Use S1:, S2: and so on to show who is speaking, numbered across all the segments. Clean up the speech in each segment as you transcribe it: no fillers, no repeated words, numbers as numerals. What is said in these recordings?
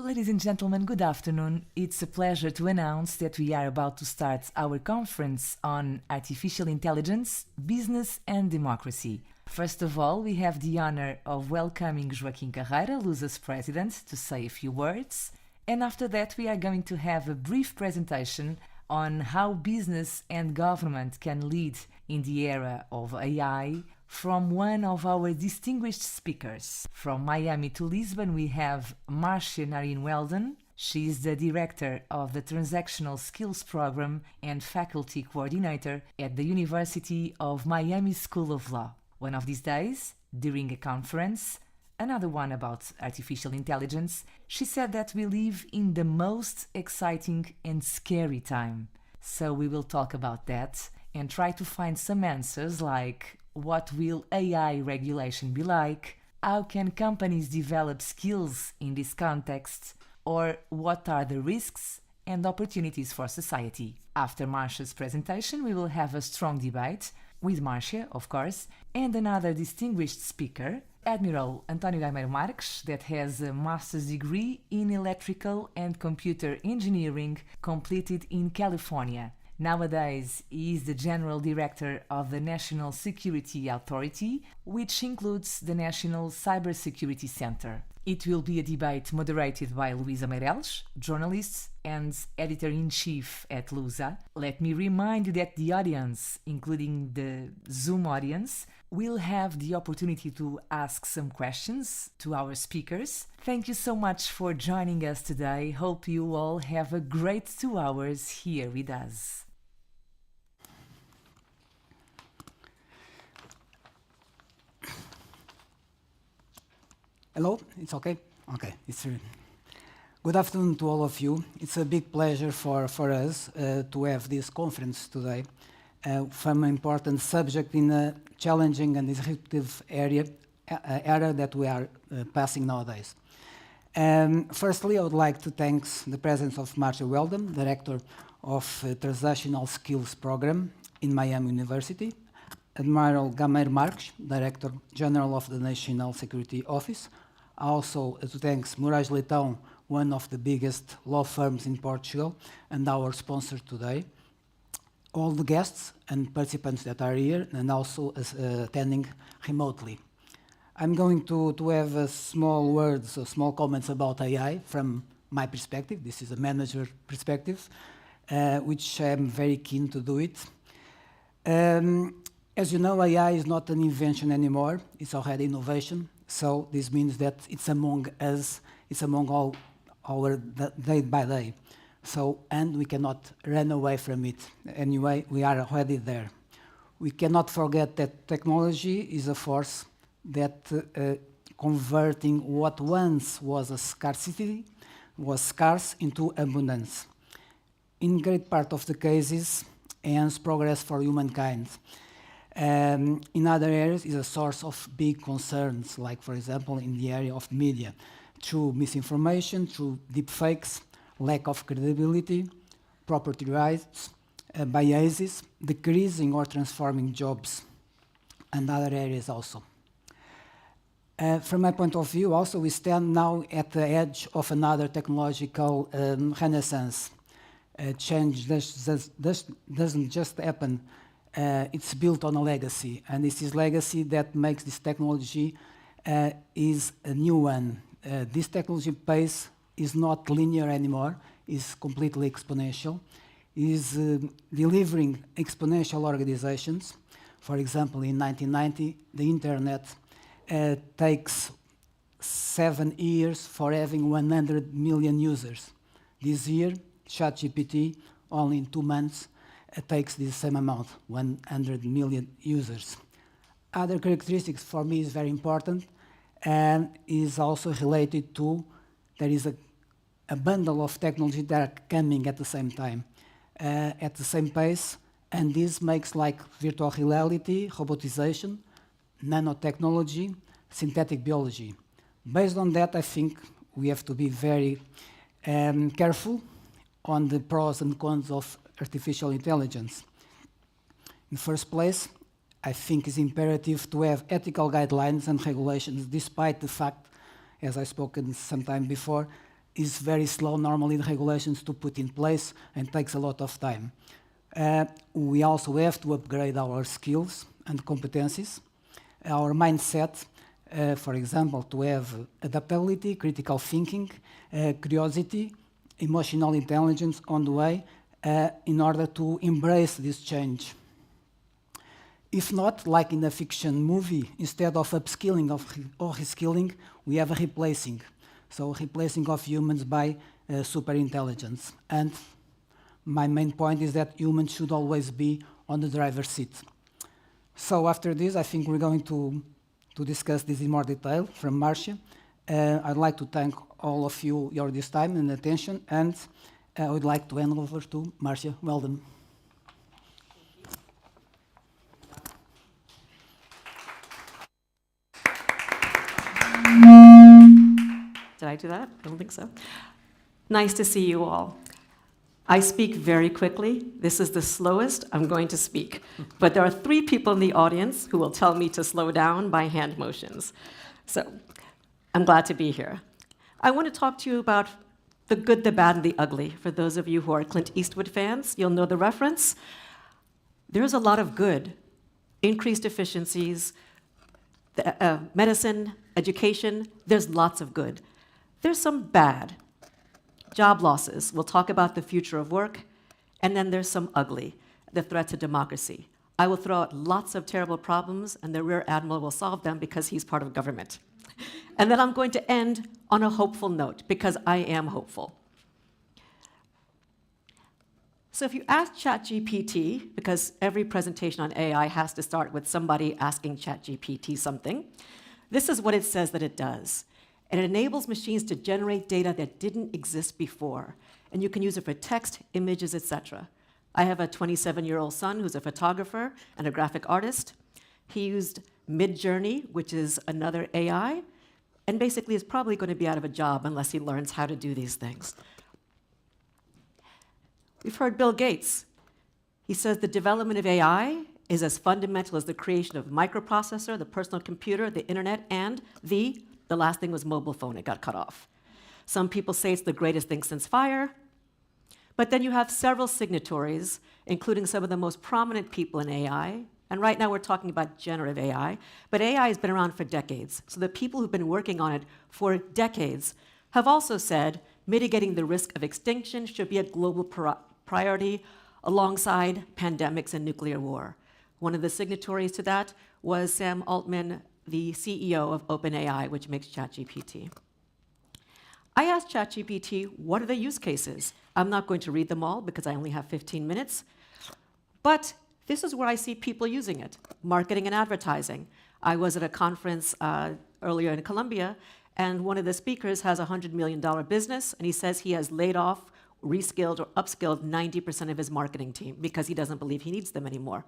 S1: Ladies and gentlemen, good afternoon. It's a pleasure to announce that we are about to start our conference on artificial intelligence, business and democracy. First of all, we have the honor of welcoming Joaquim Carreira, Lusa's president, to say a few words. And after that, we are going to have a brief presentation on how business and government can lead in the era of AI from one of our distinguished speakers. From Miami to Lisbon, we have Marcia Narine Weldon. She is the director of the Transactional Skills Program and faculty coordinator at the University of Miami School of Law. One of these days, during a conference, another one about artificial intelligence, she said that we live in the most exciting and scary time. So we will talk about that and try to find some answers like what will AI regulation be like, how can companies develop skills in this context, or what are the risks and opportunities for society. After Marcia's presentation, we will have a strong debate with Marcia, of course, and another distinguished speaker, Admiral António Gameiro Marques, that has a master's degree in electrical and computer engineering completed in California. Nowadays, he is the General Director of the National Security Authority, which includes the National Cybersecurity Center. It will be a debate moderated by Luísa Meireles, journalist and editor-in-chief at Lusa. Let me remind you that the audience, including the Zoom audience, will have the opportunity to ask some questions to our speakers. Thank you so much for joining us today. Hope you all have a great 2 hours here with us.
S2: Hello, it's okay? Okay, it's good afternoon to all of you. It's a big pleasure for us to have this conference today from an important subject in a challenging and disruptive era that we are passing nowadays. Firstly, I would like to thank the presence of Marcia Weldon, Director of Transactional Skills Program in Miami University, Admiral Gameiro Marques, Director General of the National Security Office. Also to thank Moraes Leitão, one of the biggest law firms in Portugal, and our sponsor today. All the guests and participants that are here and also attending remotely. I'm going to have a small words or small comments about AI from my perspective. This is a manager perspective, which I'm very keen to do it. As you know, AI is not an invention anymore. It's already innovation. So this means that it's among us, it's among all our day by day. So, and we cannot run away from it. Anyway, we are already there. We cannot forget that technology is a force that converting what once was a scarcity, was scarce into abundance. In great part of the cases, hence progress for humankind. In other areas is a source of big concerns, like for example in the area of media, through misinformation, through deepfakes, lack of credibility, property rights, biases, decreasing or transforming jobs, and other areas also. From my point of view, also we stand now at the edge of another technological renaissance. Change doesn't just happen. It's built on a legacy, and this is legacy that makes this technology is a new one. This technology pace is not linear anymore, is completely exponential, is delivering exponential organizations. For example, in 1990, the internet takes 7 years for having 100 million users. This year, ChatGPT, only in 2 months, takes the same amount, 100 million users. Other characteristics for me is very important and is also related to there is a bundle of technology that are coming at the same time, at the same pace, and this makes like virtual reality, robotization, nanotechnology, synthetic biology. Based on that, I think we have to be very careful on the pros and cons of artificial intelligence. In the first place, I think it's imperative to have ethical guidelines and regulations, despite the fact, as I spoken some time before, is very slow normally, the regulations to put in place, and takes a lot of time. We also have to upgrade our skills and competencies, our mindset, for example, to have adaptability, critical thinking, curiosity, emotional intelligence on the way, in order to embrace this change. If not, like in a fiction movie, instead of upskilling or reskilling, we have a replacing. So replacing of humans by super intelligence. And my main point is that humans should always be on the driver's seat. So after this, I think we're going to discuss this in more detail from Marcia. I'd like to thank all of you for this time and attention, and I would like to hand over to Marcia Weldon.
S3: Did I do that? I don't think so. Nice to see you all. I speak very quickly. This is the slowest I'm going to speak. But there are 3 people in the audience who will tell me to slow down by hand motions. So I'm glad to be here. I want to talk to you about the good, the bad, and the ugly. For those of you who are Clint Eastwood fans, you'll know the reference. There's a lot of good. Increased efficiencies, medicine, education, there's lots of good. There's some bad. Job losses. We'll talk about the future of work. And then there's some ugly, the threat to democracy. I will throw out lots of terrible problems, and the Rear Admiral will solve them because he's part of government. And then I'm going to end on a hopeful note, because I am hopeful. So if you ask ChatGPT, because every presentation on AI has to start with somebody asking ChatGPT something, this is what it says that it does. And it enables machines to generate data that didn't exist before. And you can use it for text, images, etc. I have a 27-year-old son who's a photographer and a graphic artist. He used Midjourney, which is another AI, and basically is probably going to be out of a job unless he learns how to do these things. We've heard Bill Gates. He says the development of AI is as fundamental as the creation of microprocessor, the personal computer, the internet, and the last thing was mobile phone. It got cut off. Some people say it's the greatest thing since fire. But then you have several signatories, including some of the most prominent people in AI. And right now we're talking about generative AI. But AI has been around for decades. So the people who've been working on it for decades have also said mitigating the risk of extinction should be a global priority alongside pandemics and nuclear war. One of the signatories to that was Sam Altman, the CEO of OpenAI, which makes ChatGPT. I asked ChatGPT, what are the use cases? I'm not going to read them all because I only have 15 minutes, but this is where I see people using it. Marketing and advertising. I was at a conference earlier in Colombia, and one of the speakers has a $100 million business, and he says he has laid off, reskilled, or upskilled 90% of his marketing team because he doesn't believe he needs them anymore.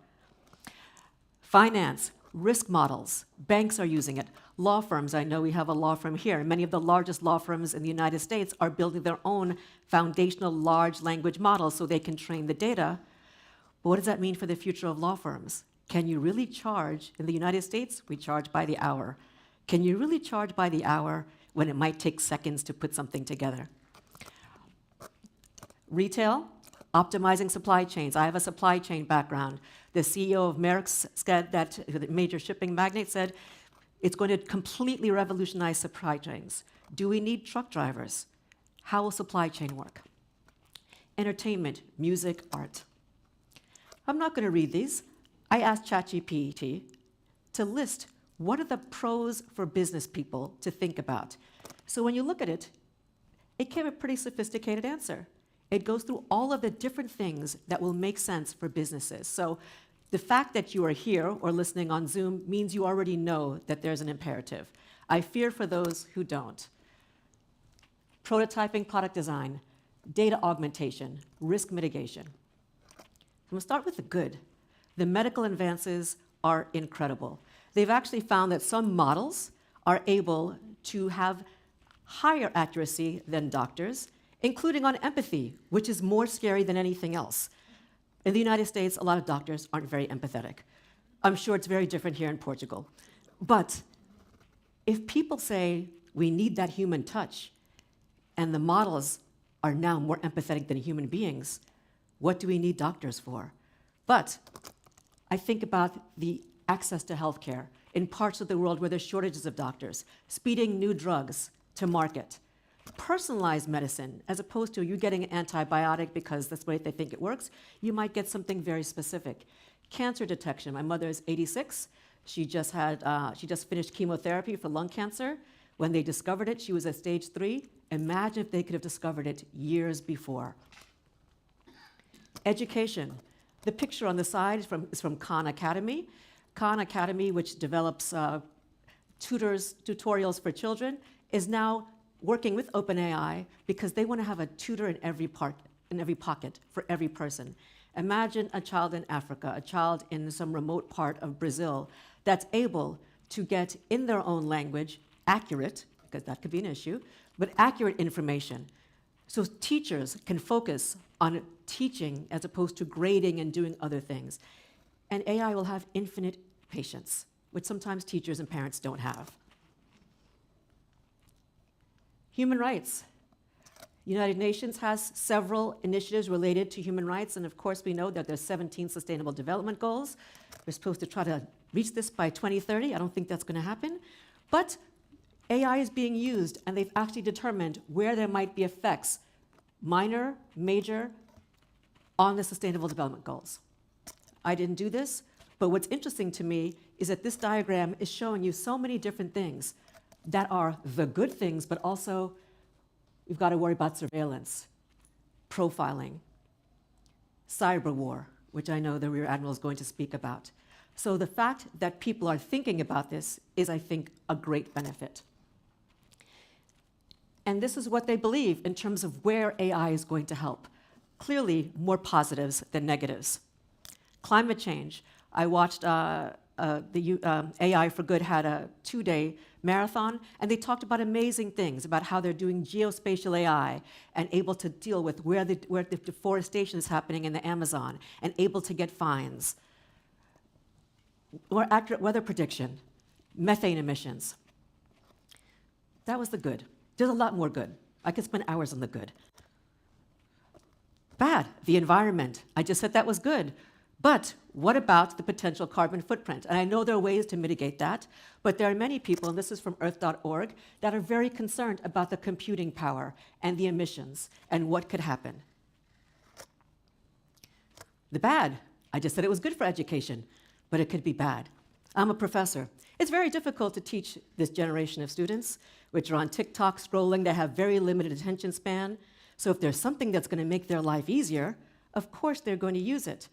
S3: Finance, risk models, banks are using it. Law firms, I know we have a law firm here. Many of the largest law firms in the United States are building their own foundational large language models so they can train the data. But what does that mean for the future of law firms? Can you really charge? In the United States, we charge by the hour. Can you really charge by the hour when it might take seconds to put something together? Retail, optimizing supply chains. I have a supply chain background. The CEO of Marques said that, the major shipping magnate said, it's going to completely revolutionize supply chains. Do we need truck drivers? How will supply chain work? Entertainment, music, art. I'm not going to read these. I asked ChatGPT to list what are the pros for business people to think about. So when you look at it, it gave a pretty sophisticated answer. It goes through all of the different things that will make sense for businesses. So the fact that you are here or listening on Zoom means you already know that there's an imperative. I fear for those who don't. Prototyping, product design, data augmentation, risk mitigation. I'm going to start with the good. The medical advances are incredible. They've actually found that some models are able to have higher accuracy than doctors, including on empathy, which is more scary than anything else. In the United States, a lot of doctors aren't very empathetic. I'm sure it's very different here in Portugal. But if people say we need that human touch, and the models are now more empathetic than human beings, what do we need doctors for? But I think about the access to healthcare in parts of the world where there's shortages of doctors, speeding new drugs to market. Personalized medicine, as opposed to you getting an antibiotic because that's the way they think it works, you might get something very specific. Cancer detection. My mother is 86. She just finished chemotherapy for lung cancer. When they discovered it, she was at stage 3. Imagine if they could have discovered it years before. Education. The picture on the side is from Khan Academy. Khan Academy, which develops tutorials for children, is now working with OpenAI because they want to have a tutor in every pocket for every person. Imagine a child in Africa, a child in some remote part of Brazil that's able to get in their own language accurate, because that could be an issue, but accurate information. So teachers can focus on teaching as opposed to grading and doing other things. And AI will have infinite patience, which sometimes teachers and parents don't have. Human rights. United Nations has several initiatives related to human rights, and of course we know that there's 17 Sustainable Development Goals. We're supposed to try to reach this by 2030. I don't think that's going to happen. But AI is being used, and they've actually determined where there might be effects, minor, major, on the Sustainable Development Goals. I didn't do this, but what's interesting to me is that this diagram is showing you so many different things that are the good things, but also we've got to worry about surveillance, profiling, cyber war, which I know the Rear Admiral is going to speak about. So the fact that people are thinking about this is, I think, a great benefit. And this is what they believe in terms of where AI is going to help. Clearly, more positives than negatives. Climate change. I watched AI for Good had a 2-day marathon, and they talked about amazing things, about how they're doing geospatial AI and able to deal with where the deforestation is happening in the Amazon and able to get fines. More accurate weather prediction, methane emissions. That was the good. There's a lot more good. I could spend hours on the good. Bad, the environment. I just said that was good. But what about the potential carbon footprint? And I know there are ways to mitigate that, but there are many people, and this is from earth.org, that are very concerned about the computing power and the emissions and what could happen. The bad, I just said it was good for education, but it could be bad. I'm a professor. It's very difficult to teach this generation of students, which are on TikTok scrolling. They have very limited attention span. So if there's something that's going to make their life easier, of course they're going to use it.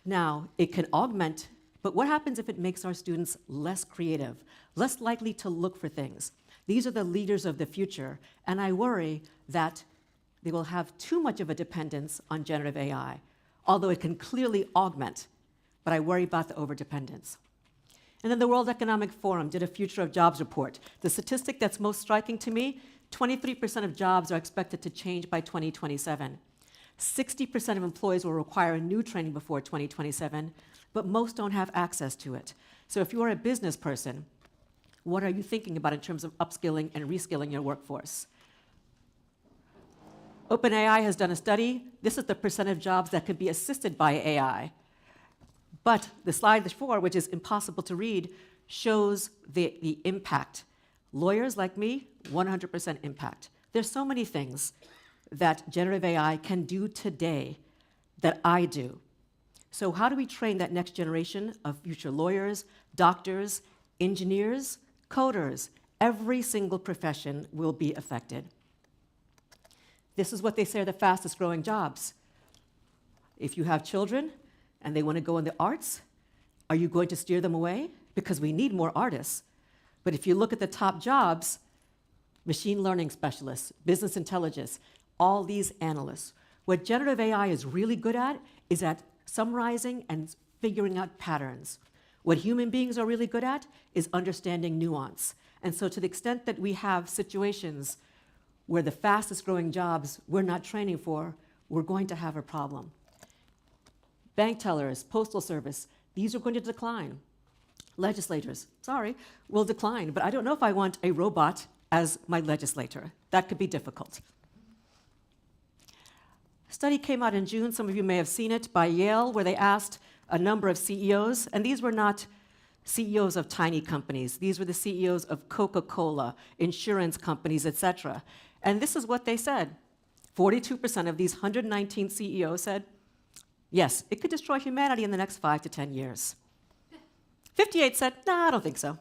S3: Now, it can augment, but what happens if it makes our students less creative, less likely to look for things? These are the leaders of the future, and I worry that they will have too much of a dependence on generative AI, although it can clearly augment, but I worry about the overdependence. And then the World Economic Forum did a Future of Jobs report. The statistic that's most striking to me, 23% of jobs are expected to change by 2027. 60% of employees will require a new training before 2027, but most don't have access to it. So if you're a business person, what are you thinking about in terms of upskilling and reskilling your workforce? OpenAI has done a study. This is the percent of jobs that could be assisted by AI. But the slide before, which is impossible to read, shows the impact. Lawyers like me, 100% impact. There's so many things that generative AI can do today that I do. So how do we train that next generation of future lawyers, doctors, engineers, coders? Every single profession will be affected. This is what they say are the fastest growing jobs. If you have children and they want to go in the arts, are you going to steer them away? Because we need more artists. But if you look at the top jobs, machine learning specialists, business intelligence, all these analysts, what generative AI is really good at is at summarizing and figuring out patterns. What human beings are really good at is understanding nuance. And so to the extent that we have situations where the fastest growing jobs we're not training for, we're going to have a problem. Bank tellers, postal service, these are going to decline. Legislators, sorry, will decline, but I don't know if I want a robot as my legislator. That could be difficult. A study came out in June, some of you may have seen it, by Yale, where they asked a number of CEOs, and these were not CEOs of tiny companies. These were the CEOs of Coca-Cola, insurance companies, etc. And this is what they said. 42% of these 119 CEOs said, yes, it could destroy humanity in the next 5 to 10 years. 58 said, nah, I don't think so.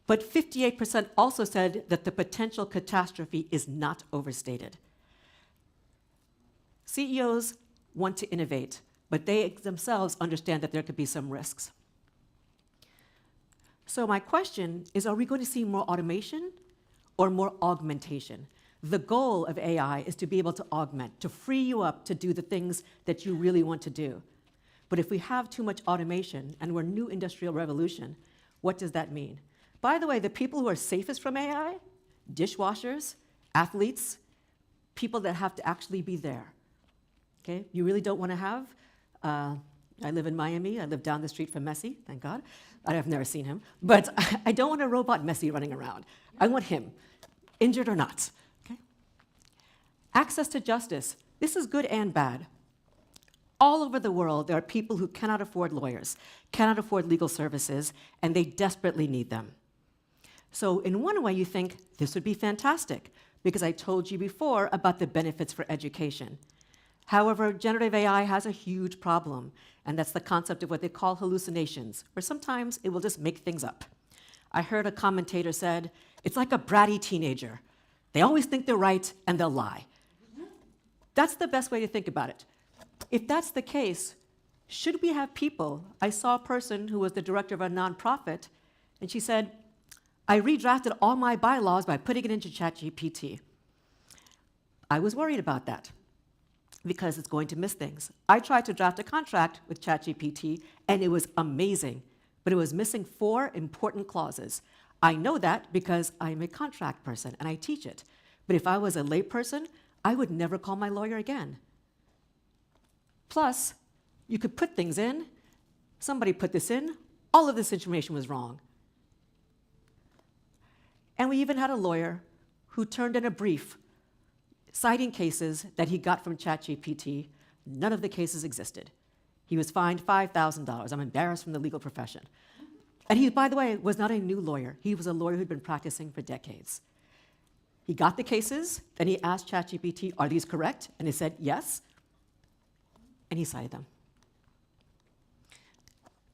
S3: But 58% also said that the potential catastrophe is not overstated. CEOs want to innovate, but they themselves understand that there could be some risks. So my question is, are we going to see more automation or more augmentation? The goal of AI is to be able to augment, to free you up to do the things that you really want to do. But if we have too much automation and we're new industrial revolution, what does that mean? By the way, the people who are safest from AI, dishwashers, athletes, people that have to actually be there. Okay? You really don't want to have, I live in Miami, I live down the street from Messi, thank God. I have never seen him, but I don't want a robot Messi running around. I want him, injured or not. Okay? Access to justice, this is good and bad. All over the world, there are people who cannot afford lawyers, cannot afford legal services, and they desperately need them. So in one way, you think, this would be fantastic, because I told you before about the benefits for education. However, generative AI has a huge problem, and that's the concept of what they call hallucinations, where sometimes it will just make things up. I heard a commentator said, it's like a bratty teenager. They always think they're right, and they'll lie. That's the best way to think about it. If that's the case, should we have people? I saw a person who was the director of a nonprofit, and she said, I redrafted all my bylaws by putting it into ChatGPT. I was worried about that because it's going to miss things. I tried to draft a contract with ChatGPT, and it was amazing, but it was missing 4 important clauses. I know that because I'm a contract person, and I teach it. But if I was a layperson, I would never call my lawyer again. Plus, you could put things in. Somebody put this in. All of this information was wrong. And we even had a lawyer who turned in a brief citing cases that he got from ChatGPT. None of the cases existed. He was fined $5,000. I'm embarrassed from the legal profession. And he, by the way, was not a new lawyer. He was a lawyer who'd been practicing for decades. He got the cases, then he asked ChatGPT, are these correct? And it said yes, and he cited them.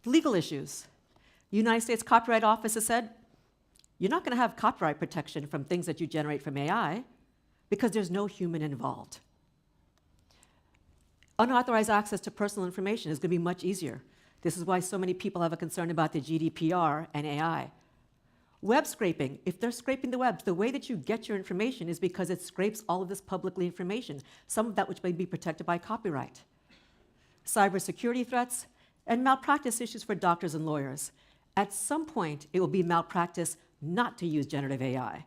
S3: Legal issues. The United States Copyright Office has said, you're not going to have copyright protection from things that you generate from AI because there's no human involved. Unauthorized access to personal information is going to be much easier. This is why so many people have a concern about the GDPR and AI. Web scraping, if they're scraping the web, the way that you get your information is because it scrapes all of this publicly information, some of that which may be protected by copyright. Cybersecurity threats and malpractice issues for doctors and lawyers. At some point, it will be malpractice not to use generative AI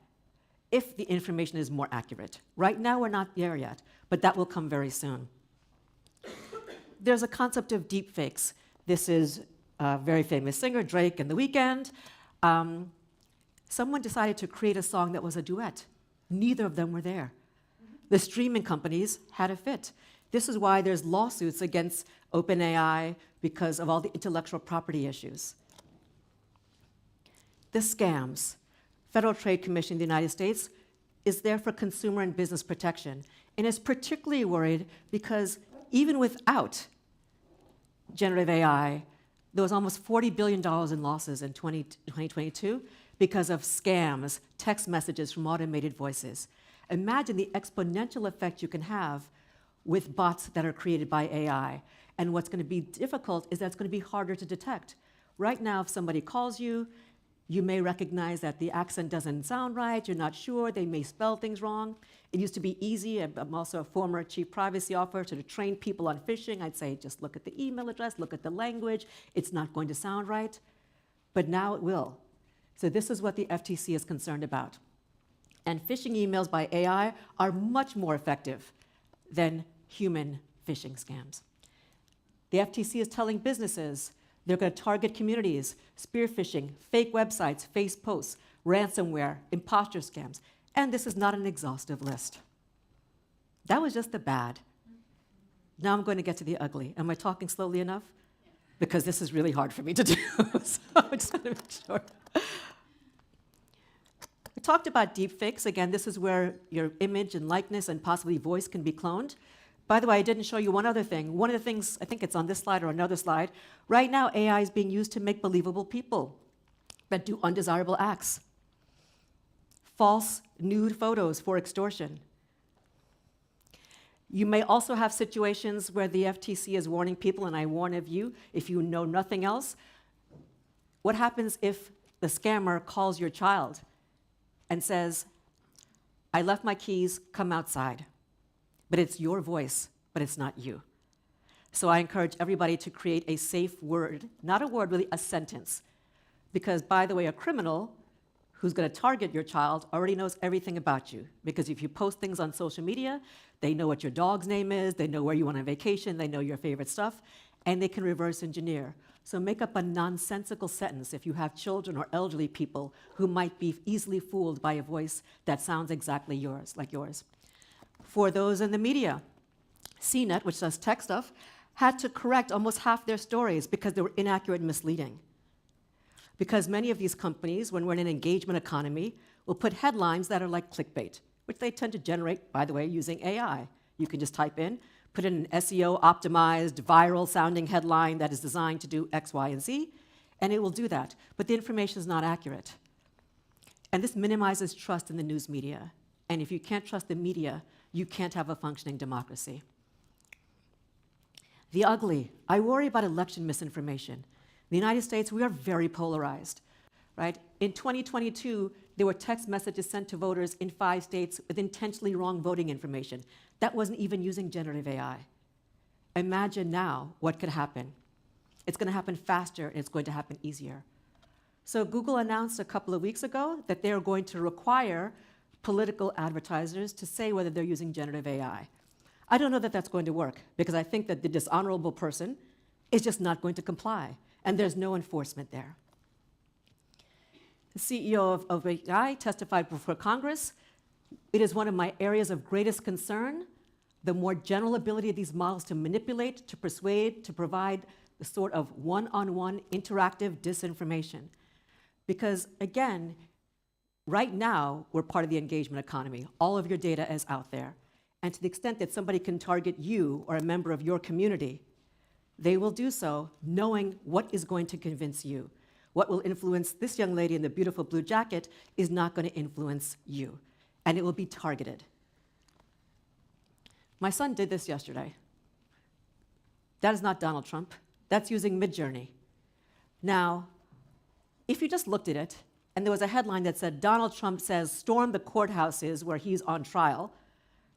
S3: if the information is more accurate. Right now, we're not there yet, but that will come very soon. There's a concept of deepfakes. This is a very famous singer, Drake, and The Weeknd. Someone decided to create a song that was a duet. Neither of them were there. The streaming companies had a fit. This is why there's lawsuits against OpenAI because of all the intellectual property issues. The scams. Federal Trade Commission in the United States is there for consumer and business protection, and is particularly worried because even without generative AI, there was almost $40 billion in losses in 2022 because of scams, text messages from automated voices. Imagine the exponential effect you can have with bots that are created by AI. And what's going to be difficult is that it's going to be harder to detect. Right now, if somebody calls you, you may recognize that the accent doesn't sound right, you're not sure, they may spell things wrong. It used to be easy. I'm also a former chief privacy officer to train people on phishing. I'd say, just look at the email address, look at the language, it's not going to sound right. But now it will. So this is what the FTC is concerned about. And phishing emails by AI are much more effective than human phishing scams. The FTC is telling businesses they're going to target communities, spear phishing, fake websites, fake posts, ransomware, imposter scams, and this is not an exhaustive list. That was just the bad. Now I'm going to get to the ugly. Am I talking slowly enough? Because this is really hard for me to do, so I'm just going to make sure. We talked about deepfakes. Again, this is where your image and likeness and possibly voice can be cloned. By the way, I didn't show you one other thing. One of the things, I think it's on this slide or another slide, right now AI is being used to make believable people that do undesirable acts. False nude photos for extortion. You may also have situations where the FTC is warning people, and I warn of you, if you know nothing else, what happens if the scammer calls your child and says, I left my keys, come outside. But it's your voice, but it's not you. So I encourage everybody to create a safe word, not a word, really a sentence. Because, by the way, a criminal who's going to target your child already knows everything about you. Because if you post things on social media, they know what your dog's name is, they know where you went on vacation, they know your favorite stuff, and they can reverse engineer. So make up a nonsensical sentence if you have children or elderly people who might be easily fooled by a voice that sounds exactly yours, like yours. For those in the media, CNET, which does tech stuff, had to correct almost half their stories because they were inaccurate and misleading. Because many of these companies, when we're in an engagement economy, will put headlines that are like clickbait, which they tend to generate, by the way, using AI. You can just type in, put in an SEO-optimized, viral-sounding headline that is designed to do X, Y, and Z, and it will do that. But the information is not accurate. And this minimizes trust in the news media. And if you can't trust the media, you can't have a functioning democracy. The ugly. I worry about election misinformation. In the United States, we are very polarized, right? In 2022, there were text messages sent to voters in 5 states with intentionally wrong voting information. That wasn't even using generative AI. Imagine now what could happen. It's going to happen faster, and it's going to happen easier. So Google announced a couple of weeks ago that they're going to require political advertisers to say whether they're using generative AI. I don't know that that's going to work, because I think that the dishonorable person is just not going to comply, and there's no enforcement there. The CEO of AI testified before Congress. It is one of my areas of greatest concern, the more general ability of these models to manipulate, to persuade, to provide the sort of one-on-one interactive disinformation. Because again, right now, we're part of the engagement economy. All of your data is out there. And to the extent that somebody can target you or a member of your community, they will do so knowing what is going to convince you. What will influence this young lady in the beautiful blue jacket is not going to influence you, and it will be targeted. My son did this yesterday. That is not Donald Trump. That's using Midjourney. Now, if you just looked at it, and there was a headline that said, Donald Trump says, storm the courthouses where he's on trial,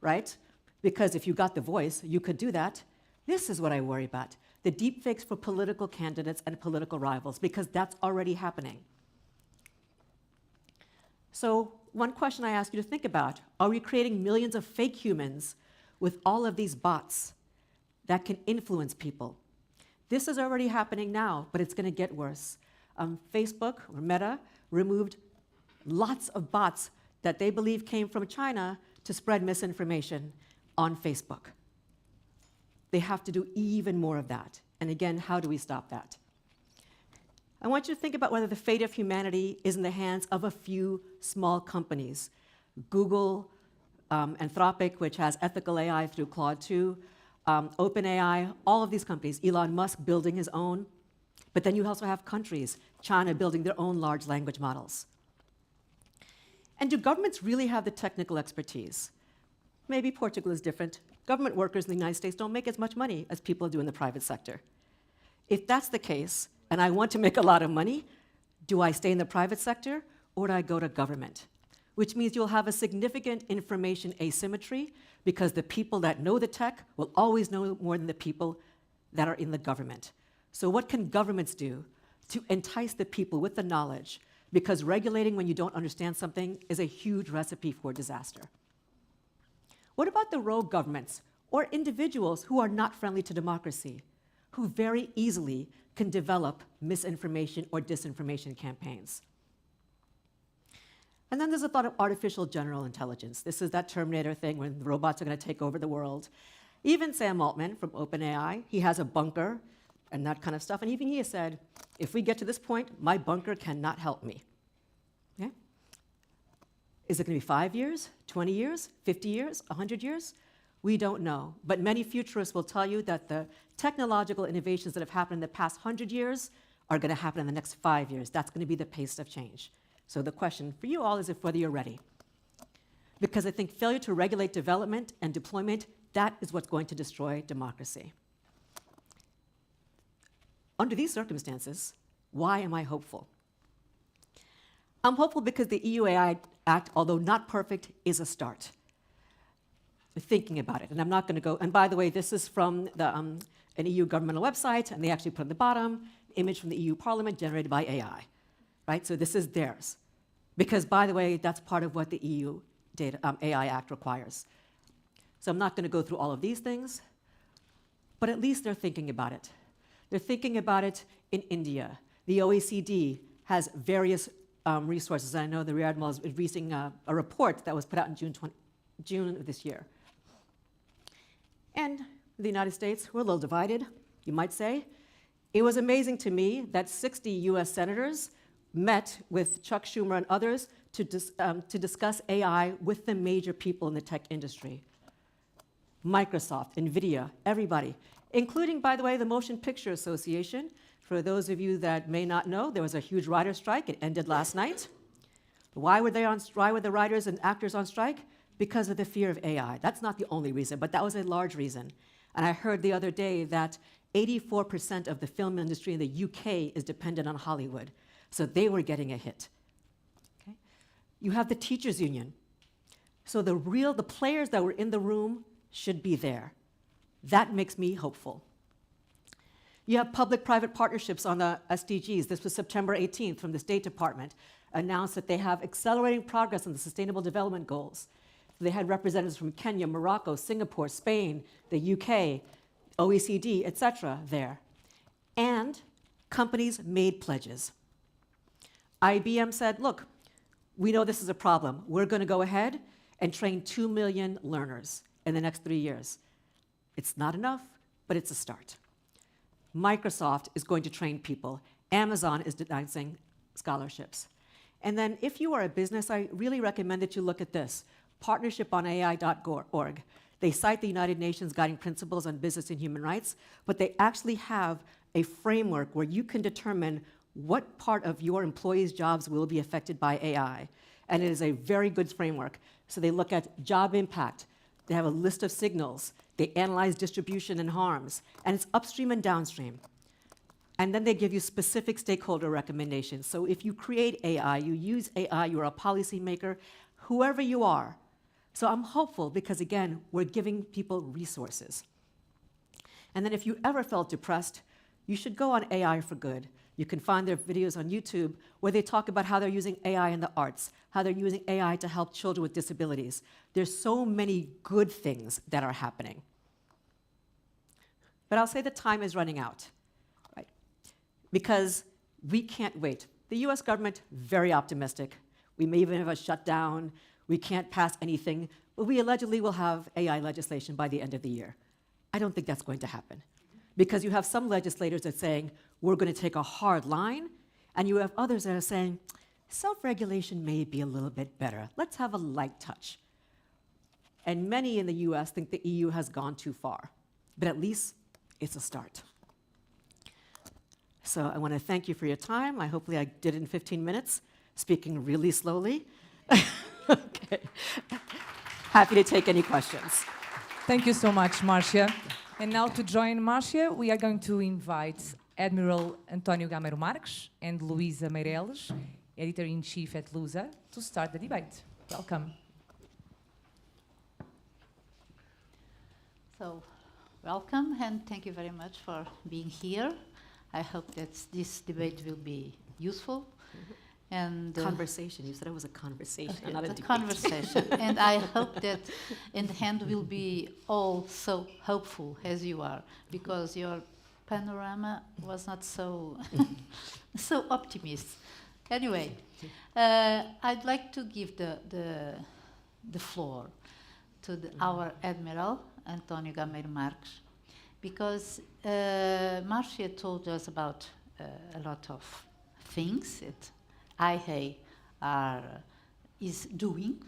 S3: right? Because if you got the voice, you could do that. This is what I worry about. The deepfakes for political candidates and political rivals, because that's already happening. So one question I ask you to think about, are we creating millions of fake humans with all of these bots that can influence people? This is already happening now, but it's going to get worse. Facebook, or Meta, removed lots of bots that they believe came from China to spread misinformation on Facebook. They have to do even more of that. And again, how do we stop that? I want you to think about whether the fate of humanity is in the hands of a few small companies. Google, Anthropic, which has ethical AI through Claude 2, OpenAI, all of these companies, Elon Musk building his own. But then you also have countries, China building their own large language models. And do governments really have the technical expertise? Maybe Portugal is different. Government workers in the United States don't make as much money as people do in the private sector. If that's the case, and I want to make a lot of money, do I stay in the private sector or do I go to government? Which means you'll have a significant information asymmetry because the people that know the tech will always know more than the people that are in the government. So what can governments do to entice the people with the knowledge? Because regulating when you don't understand something is a huge recipe for disaster. What about the rogue governments or individuals who are not friendly to democracy, who very easily can develop misinformation or disinformation campaigns? And then there's a thought of artificial general intelligence. This is that Terminator thing when the robots are going to take over the world. Even Sam Altman from OpenAI, he has a bunker and that kind of stuff. And even he has said, if we get to this point, my bunker cannot help me. Okay? Is it going to be 5 years, 20 years, 50 years, 100 years? We don't know. But many futurists will tell you that the technological innovations that have happened in the past 100 years are going to happen in the next 5 years. That's going to be the pace of change. So the question for you all is if whether you're ready. Because I think failure to regulate development and deployment, that is what's going to destroy democracy. Under these circumstances, why am I hopeful? I'm hopeful because the EU AI Act, although not perfect, is a start. Thinking about it, and I'm not going to go, and by the way, this is from the, an EU governmental website, and they actually put at the bottom, image from the EU Parliament generated by AI, right? So this is theirs. Because, by the way, that's part of what the EU AI Act requires. So I'm not going to go through all of these things, but at least they're thinking about it. They're thinking about it in India. The OECD has various resources. I know the Rear Admiral is releasing a report that was put out in June of this year. And the United States, we're a little divided, you might say. It was amazing to me that 60 US senators met with Chuck Schumer and others to discuss AI with the major people in the tech industry. Microsoft, NVIDIA, everybody, including, by the way, the Motion Picture Association. For those of you that may not know, there was a huge writer strike. It ended last night. Why were the writers and actors on strike? Because of the fear of AI. That's not the only reason, but that was a large reason. And I heard the other day that 84% of the film industry in the UK is dependent on Hollywood. So they were getting a hit. Okay? You have the teachers union. So the players that were in the room should be there. That makes me hopeful. You have public-private partnerships on the SDGs. This was September 18th from the State Department, announced that they have accelerating progress on the Sustainable Development Goals. They had representatives from Kenya, Morocco, Singapore, Spain, the UK, OECD, et cetera, there. And companies made pledges. IBM said, look, we know this is a problem. We're going to go ahead and train 2 million learners in the next 3 years. It's not enough, but it's a start. Microsoft is going to train people. Amazon is announcing scholarships. And then if you are a business, I really recommend that you look at this, partnershiponai.org. They cite the United Nations Guiding Principles on Business and Human Rights, but they actually have a framework where you can determine what part of your employees' jobs will be affected by AI. And it is a very good framework. So they look at job impact. They have a list of signals. They analyze distribution and harms. And it's upstream and downstream. And then they give you specific stakeholder recommendations. So if you create AI, you use AI, you're a policymaker, whoever you are. So I'm hopeful because, again, we're giving people resources. And then if you ever felt depressed, you should go on AI for Good. You can find their videos on YouTube where they talk about how they're using AI in the arts, how they're using AI to help children with disabilities. There's so many good things that are happening. But I'll say the time is running out, right? Because we can't wait. The US government, very optimistic. We may even have a shutdown. We can't pass anything. But we allegedly will have AI legislation by the end of the year. I don't think that's going to happen. Because you have some legislators that are saying, we're going to take a hard line, and you have others that are saying, self-regulation may be a little bit better. Let's have a light touch. And many in the US think the EU has gone too far. But at least it's a start. So I want to thank you for your time. Hopefully I did it in 15 minutes, speaking really slowly. Okay. Happy to take any questions.
S1: Thank you so much, Marcia. And now to join Marcia, we are going to invite Admiral António Gameiro Marques and Luísa Meireles, Editor-in-Chief at Lusa, to start the debate. Welcome.
S4: So, welcome, and thank you very much for being here. I hope that this debate will be useful. And
S3: Conversation. You said it was a conversation, not a debate.
S4: Conversation. And I hope that in the end will be all so hopeful as you are, because your panorama was not so so optimist. Anyway, I'd like to give the floor to our Admiral, António Gameiro Marques, because Marcia told us about a lot of things that IA is doing,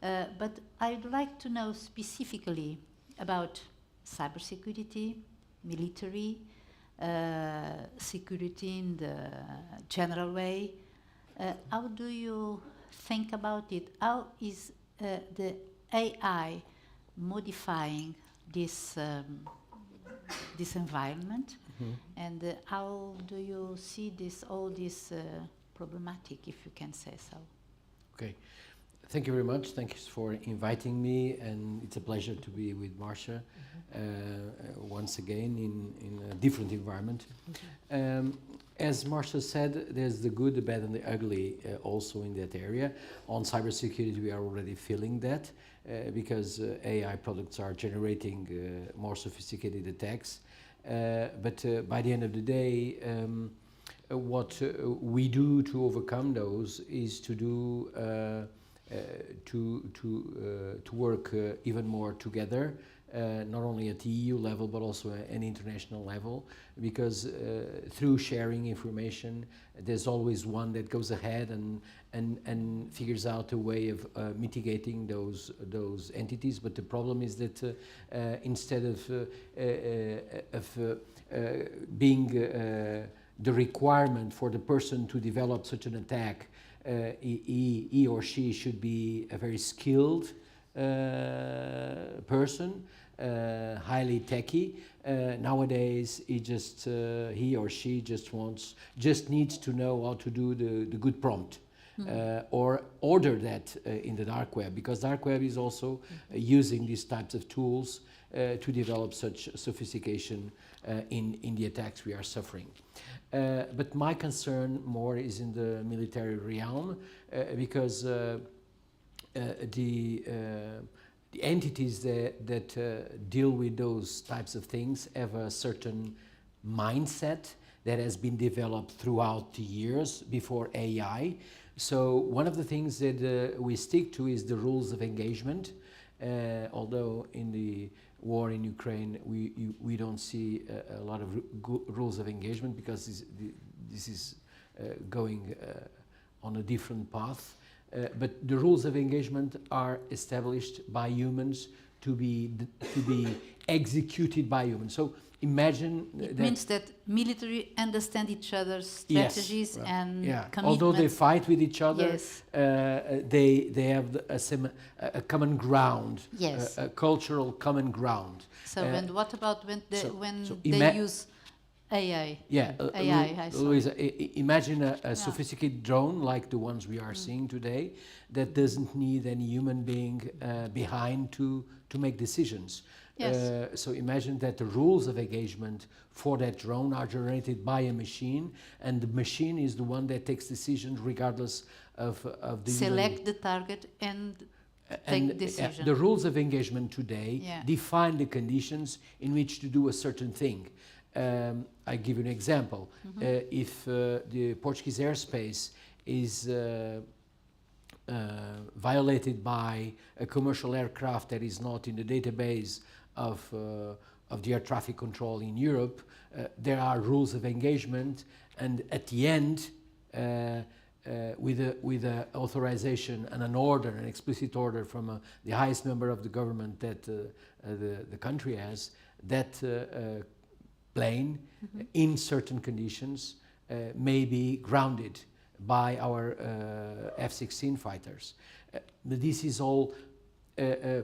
S4: but I'd like to know specifically about cybersecurity, military, security in the general way. How do you think about it? How is the AI modifying this environment? And how do you see all this problematic, if you can say so?
S5: Okay. Thank you very much. Thanks for inviting me, and it's a pleasure to be with Marcia once again in a different environment. As Marcia said, there's the good, the bad, and the ugly also in that area. On cybersecurity, we are already feeling that because AI products are generating more sophisticated attacks. But by the end of the day, what we do to overcome those is to do to work even more together, not only at the EU level but also at an international level, because through sharing information, there's always one that goes ahead and figures out a way of mitigating those entities. But the problem is that instead of being the requirement for the person to develop such an attack, he or she should be a very skilled person, highly techy. Nowadays, he or she just needs to know how to do the good prompt. Or order that in the dark web, because dark web is also using these types of tools to develop such sophistication in the attacks we are suffering. But my concern more is in the military realm, because the entities that deal with those types of things have a certain mindset that has been developed throughout the years before AI. So one of the things that we stick to is the rules of engagement, although in the war in Ukraine we don't see a lot of rules of engagement, because this is going on a different path. But the rules of engagement are established by humans to be executed by humans. So imagine
S4: it means that military understand each other's strategies,
S5: yes,
S4: and commitments.
S5: Although they fight with each other,
S4: yes.
S5: They have a common ground,
S4: yes.
S5: a cultural common ground.
S4: So and what about when they use AI?
S5: Yeah,
S4: AI.
S5: Louisa, imagine a sophisticated drone like the ones we are seeing today that doesn't need any human being behind to make decisions.
S4: Yes.
S5: So imagine that the rules of engagement for that drone are generated by a machine, and the machine is the one that takes decisions regardless of the
S3: select the target and take decision.
S5: The rules of engagement today define the conditions in which to do a certain thing. I give you an example. If the Portuguese airspace is violated by a commercial aircraft that is not in the database of the air traffic control in Europe, there are rules of engagement, and at the end, with a authorization and an order, an explicit order from the highest member of the government that the country has, that plane in certain conditions may be grounded by our F-16 fighters. This is all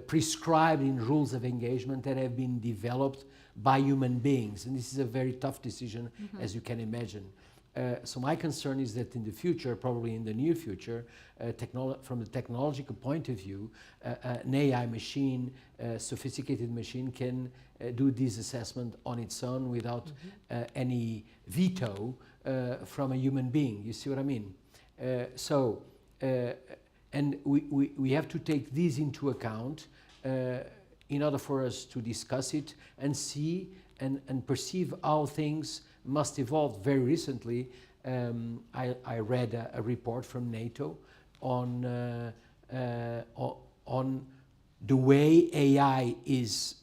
S5: prescribed in rules of engagement that have been developed by human beings, and this is a very tough decision, as you can imagine. So my concern is that in the future, probably in the near future, from the technological point of view, an AI machine, sophisticated machine, can do this assessment on its own without any veto from a human being. You see what I mean? And we have to take this into account in order for us to discuss it and see and perceive how things must evolve. Very recently, I read a report from NATO on the way AI is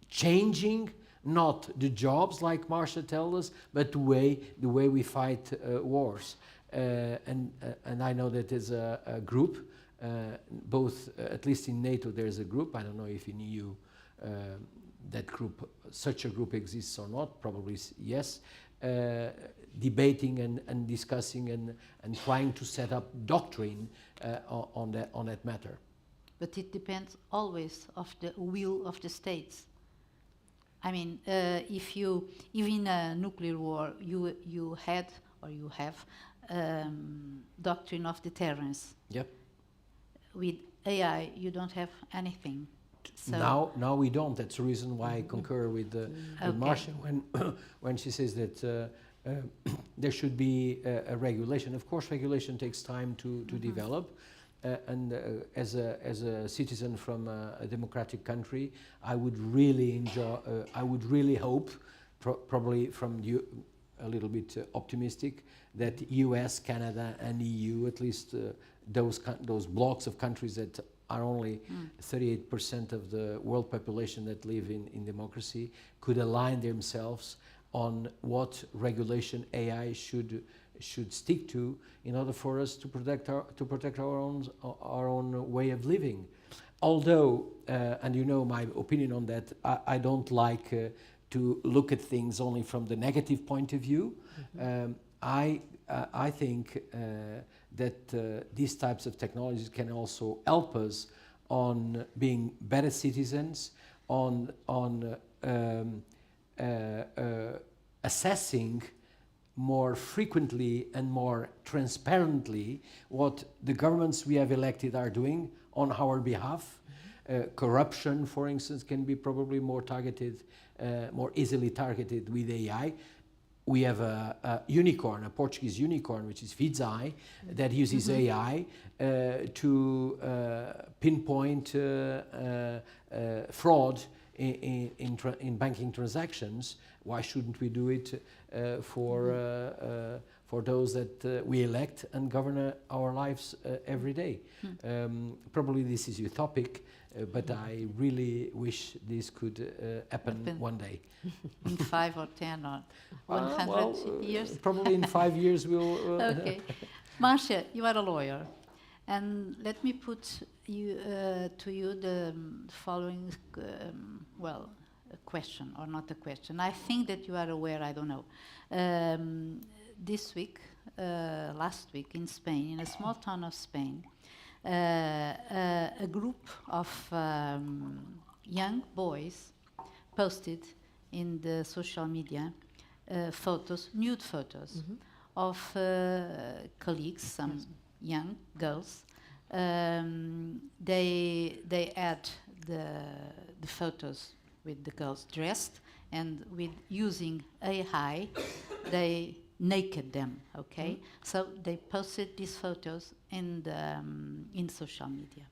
S5: changing not the jobs, like Marcia tells us, but the way we fight wars. And I know that there's a group, both at least in NATO there's a group. I don't know if in EU that group, such a group exists or not. Probably yes. Debating and discussing and trying to set up doctrine on that matter.
S4: But it depends always of the will of the states. I mean, if you, even a nuclear war, you had or you have doctrine of deterrence.
S5: Yep.
S4: With AI, you don't have anything.
S5: So now we don't. That's the reason why I concur with Marcia when she says that there should be a regulation. Of course, regulation takes time to develop. And as a citizen from a democratic country, I would really enjoy. I would really hope, probably from you, a little bit optimistic, that U.S., Canada, and EU, at least those blocks of countries that are only 38% of the world population that live in democracy, could align themselves on what regulation AI should stick to in order for us to protect our own way of living. Although, and you know my opinion on that, I don't like to look at things only from the negative point of view. I think that these types of technologies can also help us on being better citizens, on assessing more frequently and more transparently what the governments we have elected are doing on our behalf. Corruption, for instance, can be probably more targeted, more easily targeted with AI. We have a unicorn, a Portuguese unicorn, which is Vidzai, that uses AI to pinpoint fraud in banking transactions. Why shouldn't we do it for those that we elect and govern our lives every day? Probably this is utopic, but I really wish this could happen one day.
S4: In 5 or 10 or 100 years?
S5: Probably in 5 years we'll...
S4: Okay. Marcia, you are a lawyer. And let me put you, to you the following, a question, or not a question. I think that you are aware, I don't know. This week, last week in Spain, in a small town of Spain, a group of young boys posted in the social media photos, nude photos, of colleagues, some young girls. They add the photos with the girls dressed, and with using AI, they naked them. Okay, so they posted these photos in social media.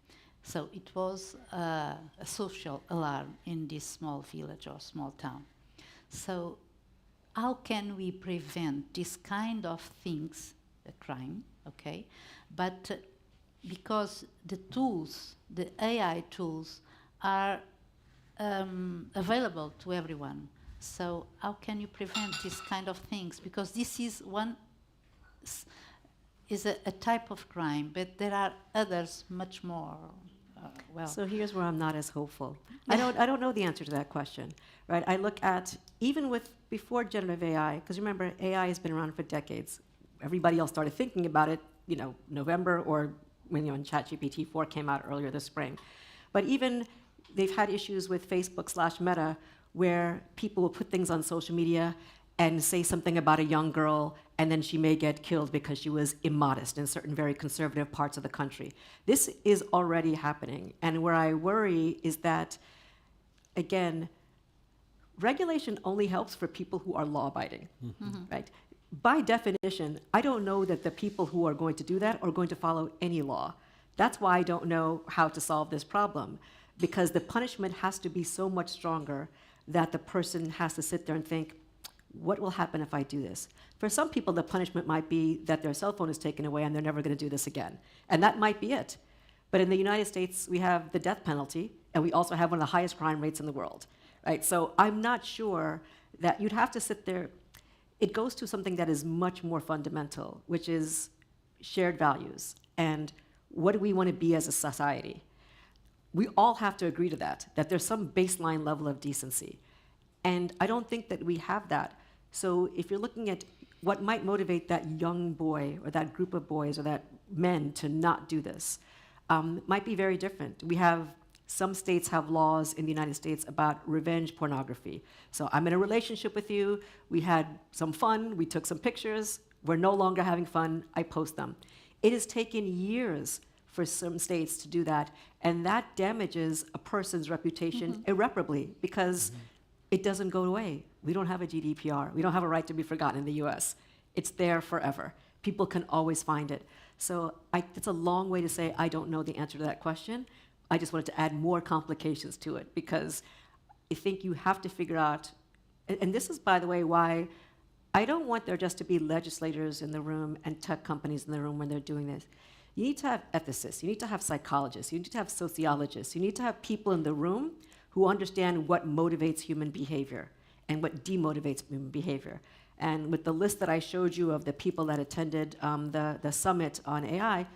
S4: So it was a social alarm in this small village or small town. So how can we prevent this kind of things, a crime? Okay, but because the tools, the AI tools, are available to everyone. So how can you prevent this kind of things? Because this is a type of crime, but there are others much more.
S3: So here's where I'm not as hopeful. I don't know the answer to that question, right? I look at, even before generative AI, because remember, AI has been around for decades. Everybody else started thinking about it, November, or when ChatGPT 4 came out earlier this spring. But even they've had issues with Facebook/Meta, where people will put things on social media and say something about a young girl, and then she may get killed because she was immodest in certain very conservative parts of the country. This is already happening. And where I worry is that, again, regulation only helps for people who are law-abiding, right? By definition, I don't know that the people who are going to do that are going to follow any law. That's why I don't know how to solve this problem, because the punishment has to be so much stronger that the person has to sit there and think, What will happen if I do this? For some people, the punishment might be that their cell phone is taken away and they're never going to do this again. And that might be it. But in the United States, we have the death penalty, and we also have one of the highest crime rates in the world, right? So I'm not sure that you'd have to sit there. It goes to something that is much more fundamental, which is shared values. And what do we want to be as a society? We all have to agree to that there's some baseline level of decency. And I don't think that we have that. So if you're looking at what might motivate that young boy or that group of boys or that men to not do this, might be very different. Some states have laws in the United States about revenge pornography. So I'm in a relationship with you, we had some fun, we took some pictures, we're no longer having fun, I post them. It has taken years for some states to do that, and that damages a person's reputation irreparably because it doesn't go away. We don't have a GDPR. We don't have a right to be forgotten in the US. It's there forever. People can always find it. So it's a long way to say I don't know the answer to that question. I just wanted to add more complications to it because I think you have to figure out, and this is, by the way, why I don't want there just to be legislators in the room and tech companies in the room when they're doing this. You need to have ethicists, you need to have psychologists, you need to have sociologists, you need to have people in the room who understand what motivates human behavior and what demotivates human behavior. And with the list that I showed you of the people that attended the summit on AI,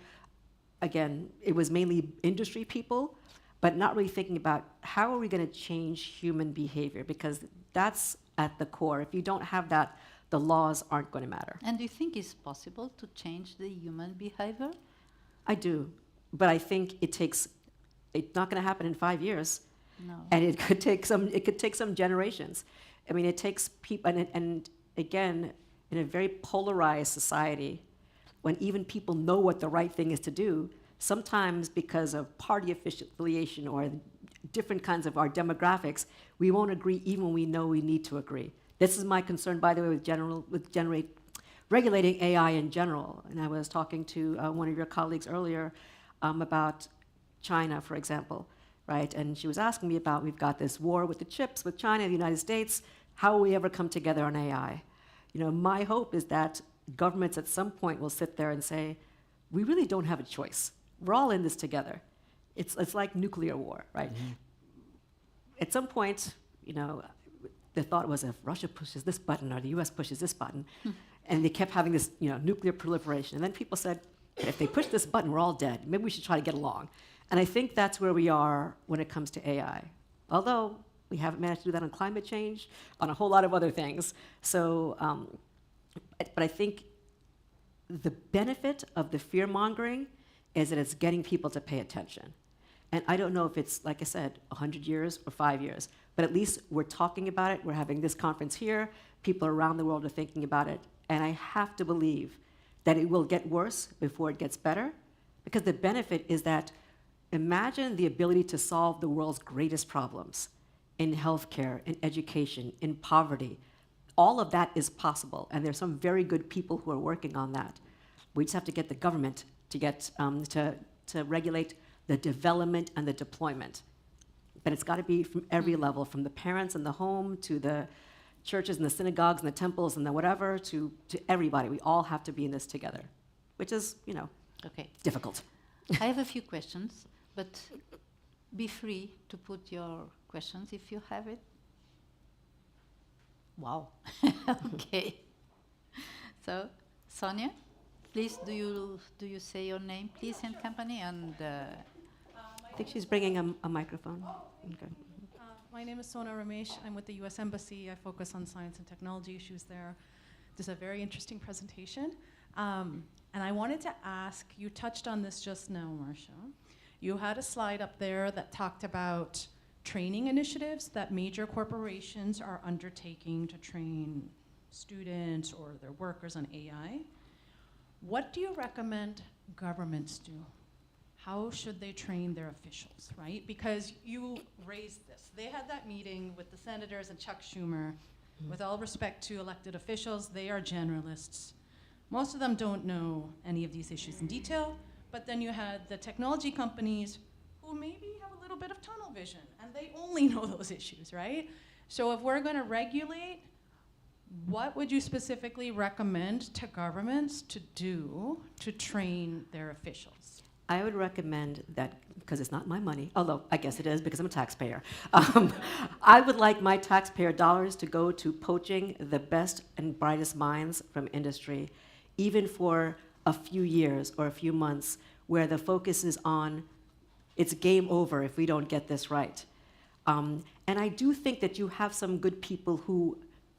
S3: again, it was mainly industry people, but not really thinking about how are we going to change human behavior, because that's at the core. If you don't have that, the laws aren't going to matter.
S4: And do you think it's possible to change the human behavior?
S3: I do, but I think it's not going to happen in 5 years.
S4: No.
S3: And it could take some generations. I mean, it takes people, and again, in a very polarized society, when even people know what the right thing is to do, sometimes because of party affiliation or different kinds of our demographics, we won't agree even when we know we need to agree. This is my concern, by the way, with regulating AI in general. And I was talking to one of your colleagues earlier about China, for example, right? And she was asking me about, we've got this war with the chips with China and the United States. How will we ever come together on AI? You know, my hope is that governments at some point will sit there and say, we really don't have a choice. We're all in this together. It's like nuclear war, right? At some point, you know, the thought was if Russia pushes this button or the US pushes this button, and they kept having this, you know, nuclear proliferation. And then people said, if they push this button, we're all dead. Maybe we should try to get along. And I think that's where we are when it comes to AI. Although we haven't managed to do that on climate change, on a whole lot of other things. So, but I think the benefit of the fear-mongering is that it's getting people to pay attention. And I don't know if it's, like I said, 100 years or 5 years, but at least we're talking about it. We're having this conference here. People around the world are thinking about it. And I have to believe that it will get worse before it gets better, because the benefit is that imagine the ability to solve the world's greatest problems in healthcare, in education, in poverty. All of that is possible, and there's some very good people who are working on that. We just have to get the government to get to regulate the development and the deployment. But it's got to be from every level, from the parents in the home to the churches and the synagogues and the temples and the whatever to everybody. We all have to be in this together, which is, you know, difficult.
S4: I have a few questions, but be free to put your questions if you have it. Wow. Okay. So, Sonia, please, do you say your name, please, and company, and
S3: I think she's bringing a microphone. Okay.
S6: My name is Sona Ramesh. I'm with the U.S. Embassy. I focus on science and technology issues there. This is a very interesting presentation. And I wanted to ask, you touched on this just now, Marcia. You had a slide up there that talked about training initiatives that major corporations are undertaking to train students or their workers on AI. What do you recommend governments do? How should they train their officials, right? Because you raised this. They had that meeting with the senators and Chuck Schumer. With all respect to elected officials, they are generalists. Most of them don't know any of these issues in detail, but then you had the technology companies who maybe have a little bit of tunnel vision, and they only know those issues, right? So if we're gonna regulate, what would you specifically recommend to governments to do to train their officials?
S3: I would recommend that, because it's not my money, although I guess it is because I'm a taxpayer. I would like my taxpayer dollars to go to poaching the best and brightest minds from industry, even for a few years or a few months, where the focus is on it's game over if we don't get this right. And I do think that you have some good people who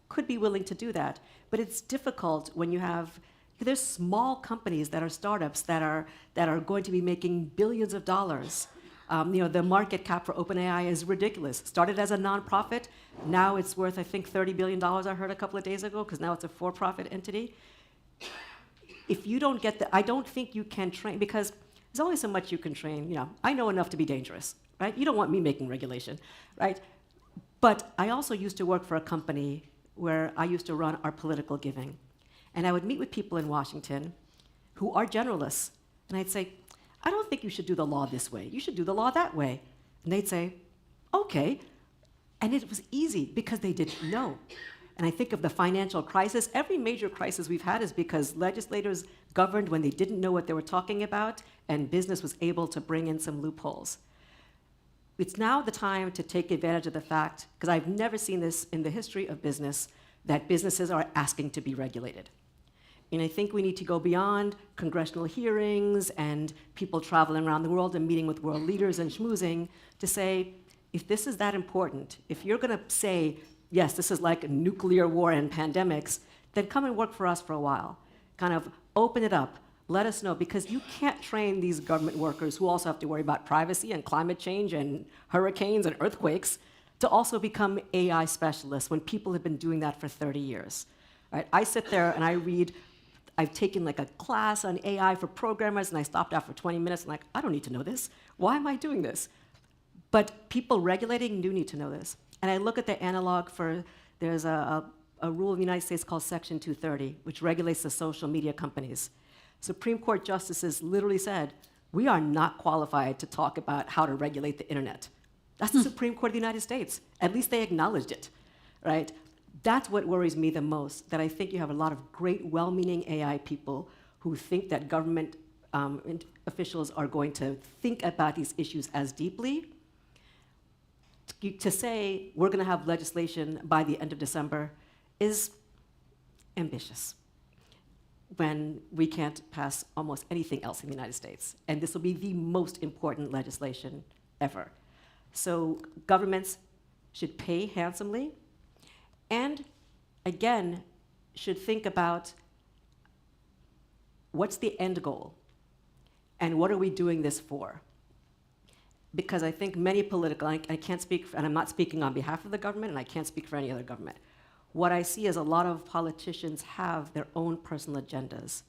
S3: could be willing to do that, but it's difficult when you have, there's small companies that are startups that are going to be making billions of dollars. The market cap for OpenAI is ridiculous. Started as a nonprofit, now it's worth, I think, $30 billion, I heard a couple of days ago, because now it's a for-profit entity. If you don't get I don't think you can train, because there's only so much you can train. I know enough to be dangerous, right? You don't want me making regulation, right? But I also used to work for a company where I used to run our political giving. And I would meet with people in Washington who are generalists. And I'd say, I don't think you should do the law this way. You should do the law that way. And they'd say, okay. And it was easy because they didn't know. And I think of the financial crisis. Every major crisis we've had is because legislators governed when they didn't know what they were talking about, and business was able to bring in some loopholes. It's now the time to take advantage of the fact, because I've never seen this in the history of business, that businesses are asking to be regulated. And I think we need to go beyond congressional hearings and people traveling around the world and meeting with world leaders and schmoozing to say, if this is that important, if you're going to say, yes, this is like a nuclear war and pandemics, then come and work for us for a while. Kind of open it up. Let us know, because you can't train these government workers who also have to worry about privacy and climate change and hurricanes and earthquakes to also become AI specialists when people have been doing that for 30 years. Right? I sit there and I read, I've taken like a class on AI for programmers, and I stopped after 20 minutes and I don't need to know this. Why am I doing this? But people regulating do need to know this. And I look at the analog for, there's a rule in the United States called Section 230, which regulates the social media companies. Supreme Court justices literally said, we are not qualified to talk about how to regulate the internet. That's the Supreme Court of the United States. At least they acknowledged it, right? That's what worries me the most, that I think you have a lot of great, well-meaning AI people who think that government officials are going to think about these issues as deeply. To say we're going to have legislation by the end of December is ambitious when we can't pass almost anything else in the United States. And this will be the most important legislation ever. So governments should pay handsomely and, again, should think about what's the end goal and what are we doing this for? Because I think many political, I can't speak, and I'm not speaking on behalf of the government, and I can't speak for any other government. What I see is a lot of politicians have their own personal agendas.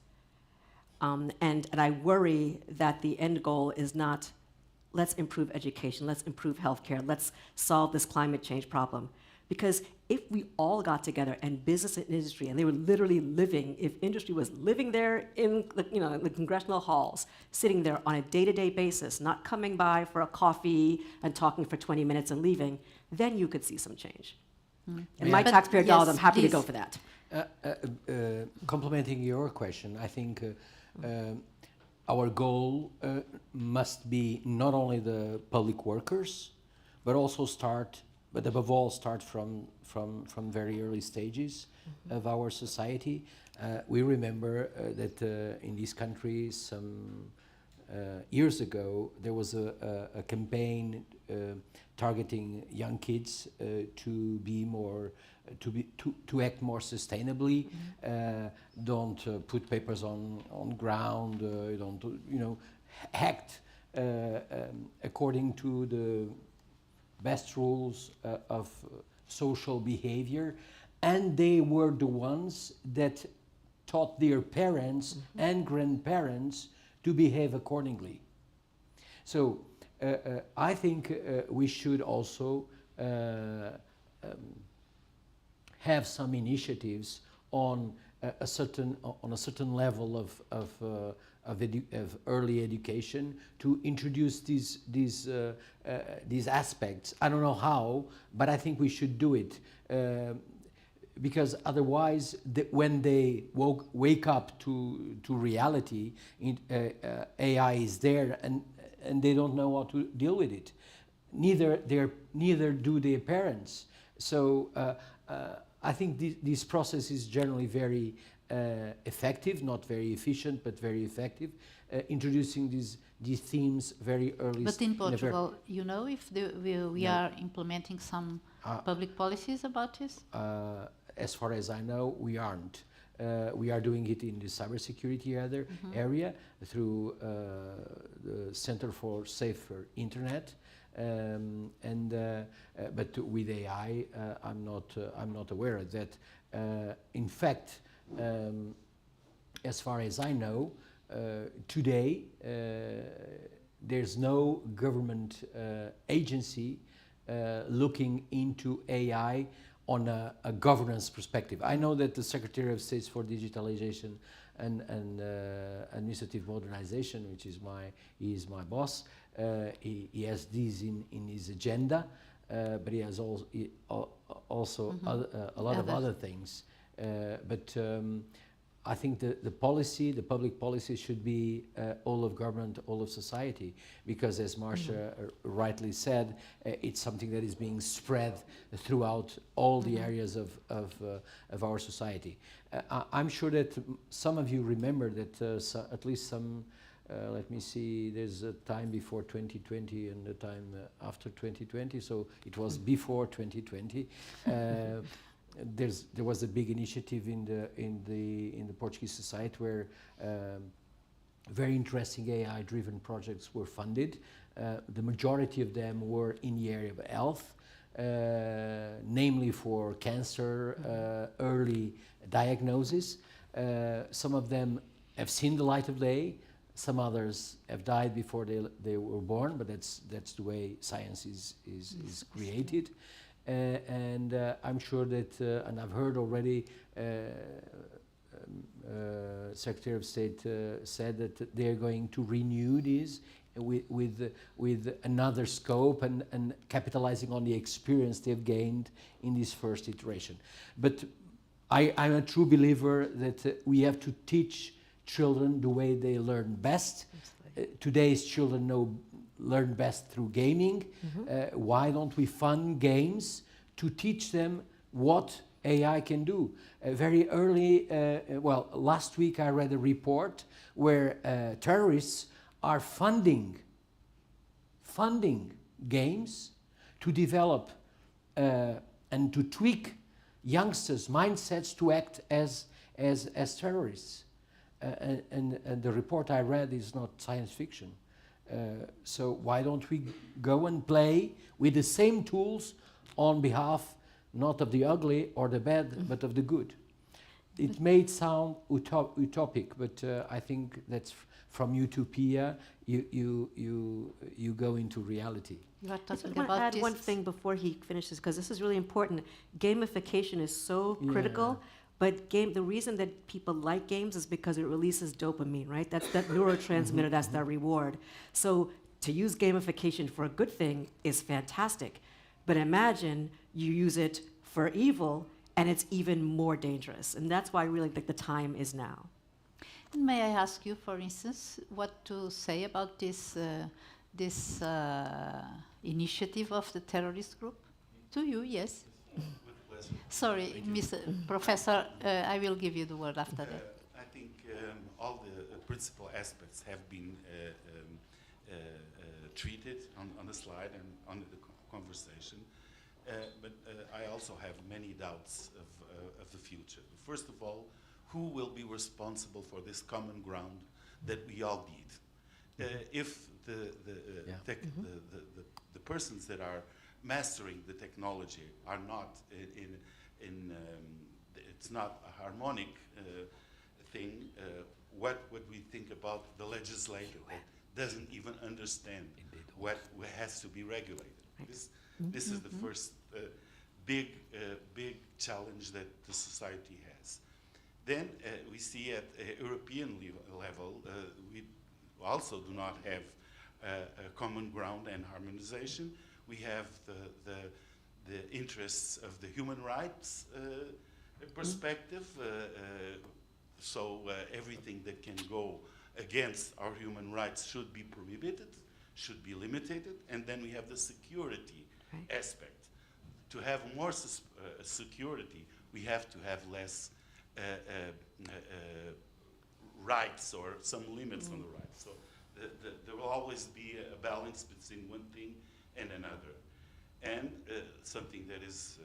S3: And I worry that the end goal is not, let's improve education, let's improve healthcare, let's solve this climate change problem. Because if we all got together, and business and industry, and they were literally living, if industry was living there in the congressional halls, sitting there on a day-to-day basis, not coming by for a coffee and talking for 20 minutes and leaving, then you could see some change. And my taxpayer dollars, I'm happy to go for that.
S5: Complementing your question, I think our goal must be not only the public workers, but also but above all, start from very early stages of our society. We remember that in this country some years ago there was a campaign targeting young kids to be more to act more sustainably. Don't put papers on ground. Don't act according to the best rules of social behavior, and they were the ones that taught their parents and grandparents to behave accordingly. So I think we should also have some initiatives on a certain level of early education to introduce these aspects. I don't know how, but I think we should do it. because otherwise, when they wake up to reality, AI is there, and they don't know how to deal with it. Neither do their parents. So I think this process is generally very effective, not very efficient, but very effective. Introducing these themes very early.
S4: But in Portugal, you know if we are implementing some public policies about this?
S5: As far as I know, we aren't. We are doing it in the cybersecurity area through the Center for Safer Internet, but with AI, I'm not aware of that. In fact, as far as I know, today there's no government agency looking into AI on a governance perspective. I know that the Secretary of State for Digitalization and Administrative Modernization, which is he is my boss, he has these in his agenda, but he has also a lot of other things. But I think the public policy should be all of government, all of society, because as Marcia rightly said, it's something that is being spread throughout all the areas of our society. I'm sure that some of you remember that at least some, let me see, there's a time before 2020 and a time after 2020, so it was before 2020. There was a big initiative in the Portuguese society where very interesting AI-driven projects were funded. The majority of them were in the area of health, namely for cancer, early diagnosis. Some of them have seen the light of day. Some others have died before they were born, but that's the way science is created. And I'm sure that, and I've heard already, Secretary of State said that they're going to renew these with another scope and capitalizing on the experience they've gained in this first iteration. But I'm a true believer that we have to teach children the way they learn best. Today's children learn best through gaming. Why don't we fund games to teach them what AI can do? Very early, last week I read a report where terrorists are funding games to develop and to tweak youngsters' mindsets to act as terrorists. And the report I read is not science fiction. So why don't we go and play with the same tools on behalf not of the ugly or the bad, but of the good? It may sound utopic, but I think that's from utopia you go into reality.
S4: You are
S3: I
S4: talking
S3: want to
S4: about
S3: add
S4: this.
S3: one thing before he finishes, because this is really important. Gamification is so critical. But the reason that people like games is because it releases dopamine, right? That's that neurotransmitter, that's that reward. So to use gamification for a good thing is fantastic. But imagine you use it for evil, and it's even more dangerous. And that's why I really think the time is now.
S4: And may I ask you, for instance, what to say about this initiative of the terrorist group? To you, yes. Sorry, Mr. Professor, I will give you the word after that.
S7: I think all the principal aspects have been treated on the slide and on the conversation, but I also have many doubts of the future. First of all, who will be responsible for this common ground that we all need? If the persons that are mastering the technology are not it's not a harmonic thing, what would we think about the legislator that doesn't even understand what has to be regulated? This is the first big challenge that the society has. Then we see at a European level, we also do not have a common ground and harmonization. We have the interests of the human rights perspective, so everything that can go against our human rights should be prohibited, should be limited, and then we have the security aspect. To have more security, we have to have less rights or some limits on the rights. So there will always be a balance between one thing and another. And something that is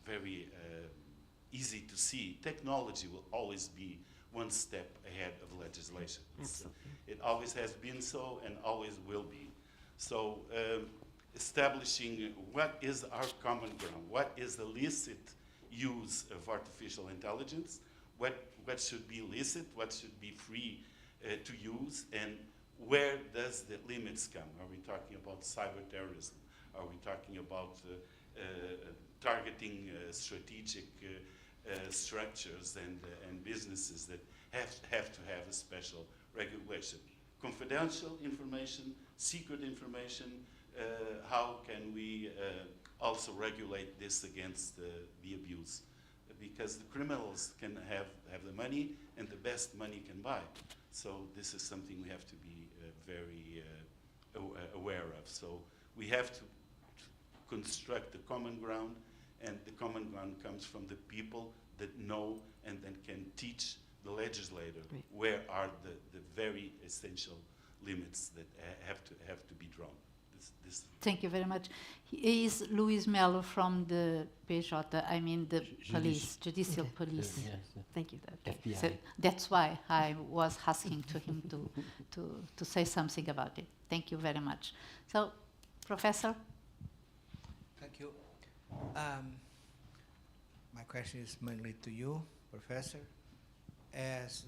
S7: very easy to see, technology will always be one step ahead of legislation. It always has been so and always will be. So establishing what is our common ground, what is the licit use of artificial intelligence, what should be licit, what should be free to use, and where does the limits come? Are we talking about cyber terrorism? Are we talking about targeting strategic structures and businesses that have to have a special regulation? Confidential information, secret information, how can we also regulate this against the abuse? Because the criminals can have the money, and the best money can buy. So this is something we have to be very aware of. So we have to construct the common ground, and the common ground comes from the people that know and then can teach the legislator where are the very essential limits that have to be drawn.
S4: Thank you very much. He is Luis Melo from the PJ, I mean the police, judicial police.
S5: Yes.
S4: Thank you.
S5: FBI.
S4: So that's why I was asking to him to say something about it. Thank you very much. So, Professor?
S8: Thank you. My question is mainly to you, Professor, as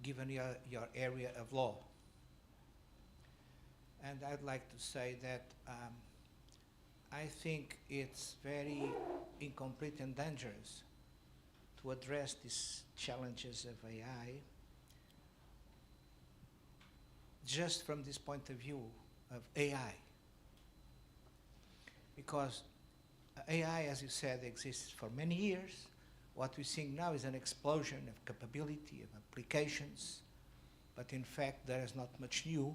S8: given your area of law. And I'd like to say that I think it's very incomplete and dangerous to address these challenges of AI just from this point of view of AI. Because AI, as you said, exists for many years. What we're seeing now is an explosion of capability, of applications, but in fact there is not much new.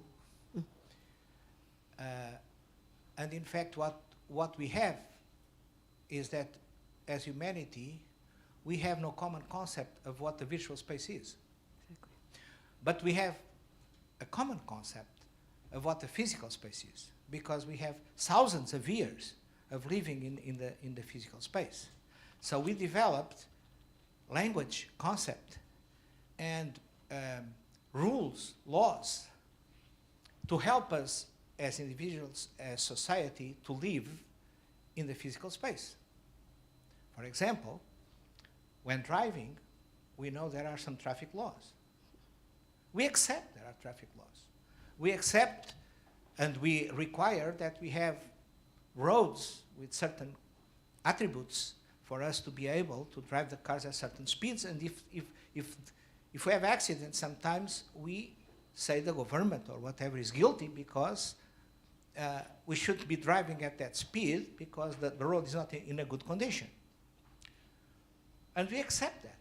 S8: And in fact, what we have is that as humanity, we have no common concept of what the virtual space is.
S3: Exactly.
S8: But we have a common concept of what the physical space is, because we have thousands of years of living in the physical space. So we developed language, concept, and rules, laws, to help us as individuals, as society, to live in the physical space. For example, when driving, we know there are some traffic laws. We accept there are traffic laws. We accept and we require that we have roads with certain attributes for us to be able to drive the cars at certain speeds. And if we have accidents, sometimes we say the government or whatever is guilty because we should be driving at that speed because the road is not in a good condition. And we accept that.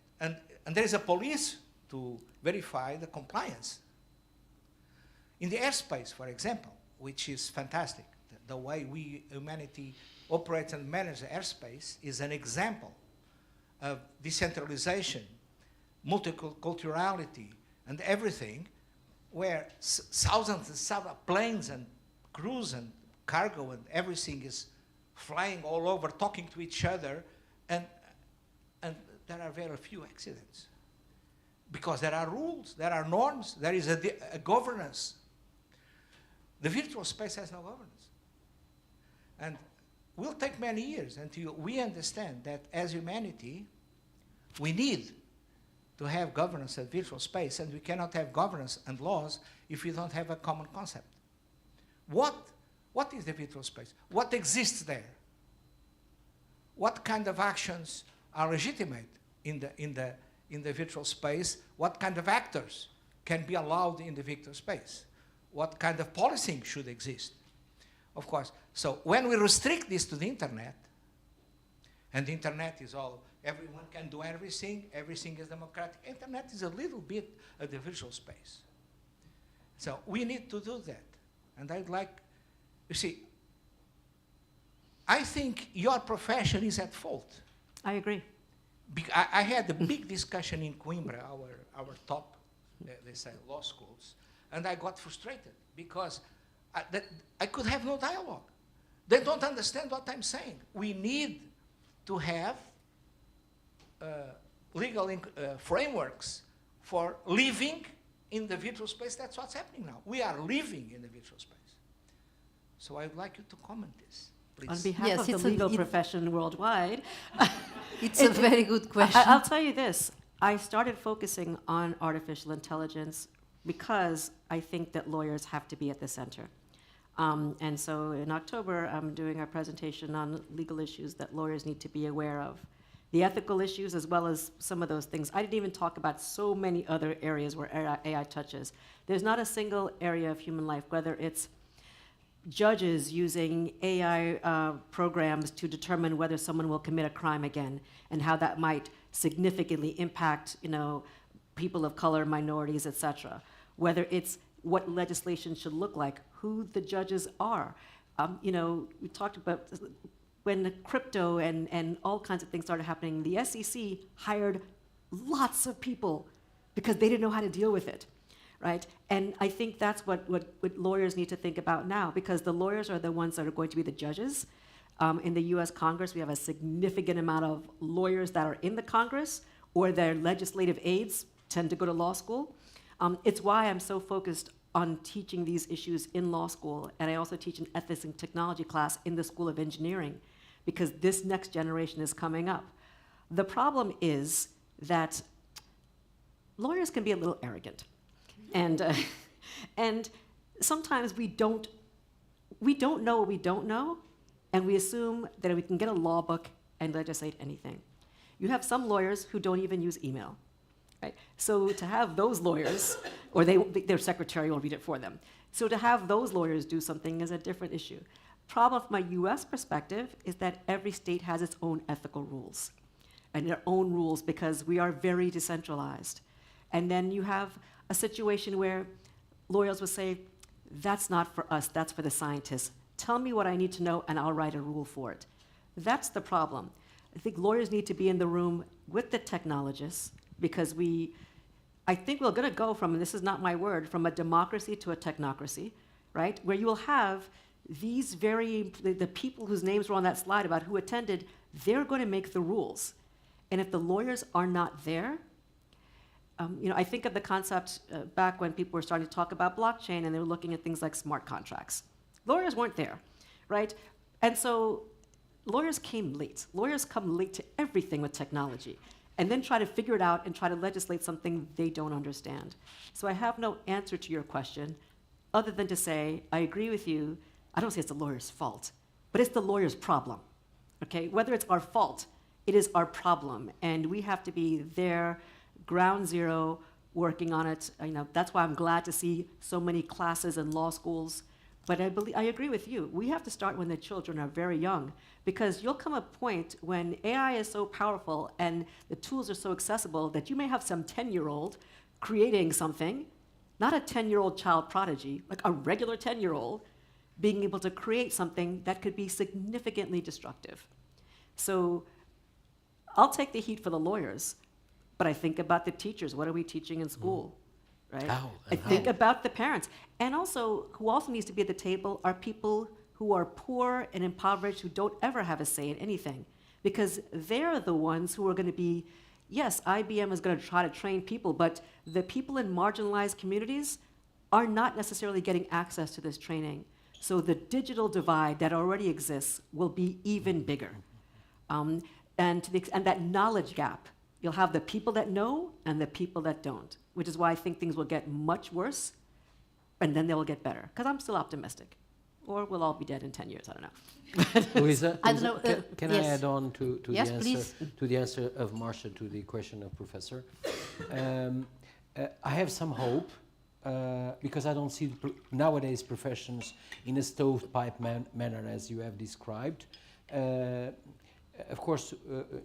S8: And there is a police to verify the compliance. In the airspace, for example, which is fantastic, the way we, humanity, operates and manages the airspace is an example of decentralization, multiculturality, and everything, where thousands and thousands of planes and crews and cargo and everything is flying all over, talking to each other, and there are very few accidents. Because there are rules, there are norms, there is a governance. The virtual space has no governance. And will take many years until we understand that as humanity, we need to have governance of virtual space, and we cannot have governance and laws if we don't have a common concept. What is the virtual space? What exists there? What kind of actions are legitimate in the virtual space? What kind of actors can be allowed in the virtual space? What kind of policing should exist? Of course, so when we restrict this to the internet, And the internet is all, everyone can do everything is democratic. Internet is a little bit of the visual space. So we need to do that. And I'd like, you see, I think your profession is at fault.
S3: I agree.
S8: I had a big discussion in Coimbra, our top, they say, law schools, and I got frustrated because I could have no dialogue. They don't understand what I'm saying. We need to have legal frameworks for living in the virtual space. That's what's happening now. We are living in the virtual space. So I'd like you to comment this, please.
S3: On behalf
S4: Yes,
S3: of the
S4: it's a-
S3: legal
S4: it-
S3: profession worldwide,
S4: It's a very good question.
S3: I'll tell you this. I started focusing on artificial intelligence because I think that lawyers have to be at the center. And so in October, I'm doing a presentation on legal issues that lawyers need to be aware of. The ethical issues, as well as some of those things. I didn't even talk about so many other areas where AI touches. There's not a single area of human life, whether it's judges using AI programs to determine whether someone will commit a crime again, and how that might significantly impact, people of color, minorities, etc. Whether it's what legislation should look like, who the judges are. We talked about when the crypto and all kinds of things started happening, the SEC hired lots of people because they didn't know how to deal with it, right? And I think that's what lawyers need to think about now, because the lawyers are the ones that are going to be the judges. In the US Congress, we have a significant amount of lawyers that are in the Congress, or their legislative aides tend to go to law school. It's why I'm so focused on teaching these issues in law school, and I also teach an ethics and technology class in the School of Engineering, because this next generation is coming up. The problem is that lawyers can be a little arrogant, and sometimes we don't know what we don't know, and we assume that we can get a law book and legislate anything. You have some lawyers who don't even use email. Right? So to have those lawyers, or their secretary will read it for them. So to have those lawyers do something is a different issue. Problem from a US perspective is that every state has its own ethical rules and their own rules, because we are very decentralized. And then you have a situation where lawyers will say, that's not for us, that's for the scientists. Tell me what I need to know and I'll write a rule for it. That's the problem. I think lawyers need to be in the room with the technologists, because I think we're going to go from, and this is not my word, from a democracy to a technocracy, right? Where you will have these the people whose names were on that slide about who attended, they're going to make the rules. And if the lawyers are not there, I think of the concept back when people were starting to talk about blockchain and they were looking at things like smart contracts. Lawyers weren't there, right? And so lawyers came late. Lawyers come late to everything with technology, and then try to figure it out and try to legislate something they don't understand. So I have no answer to your question, other than to say, I agree with you. I don't say it's the lawyer's fault, but it's the lawyer's problem, okay? Whether it's our fault, it is our problem, and we have to be there, ground zero, working on it. That's why I'm glad to see so many classes in law schools. But I agree with you. We have to start when the children are very young, because you'll come a point when AI is so powerful and the tools are so accessible that you may have some 10-year-old creating something, not a 10-year-old child prodigy, like a regular 10-year-old being able to create something that could be significantly destructive. So I'll take the heat for the lawyers, but I think about the teachers. What are we teaching in school? Right? I think about the parents. And also, who also needs to be at the table are people who are poor and impoverished, who don't ever have a say in anything. Because they're the ones who are going to be, yes, IBM is going to try to train people, but the people in marginalized communities are not necessarily getting access to this training. So the digital divide that already exists will be even bigger. And that knowledge gap, you'll have the people that know and the people that don't, which is why I think things will get much worse, and then they will get better, because I'm still optimistic. Or we'll all be dead in 10 years, I don't know.
S5: Louisa,
S4: I don't know,
S5: can
S4: yes.
S5: I add on to
S4: Yes,
S5: the answer
S4: please.
S5: to the answer of Marcia to the question of Professor? I have some hope, because I don't see nowadays professions in a stovepipe manner as you have described. of course,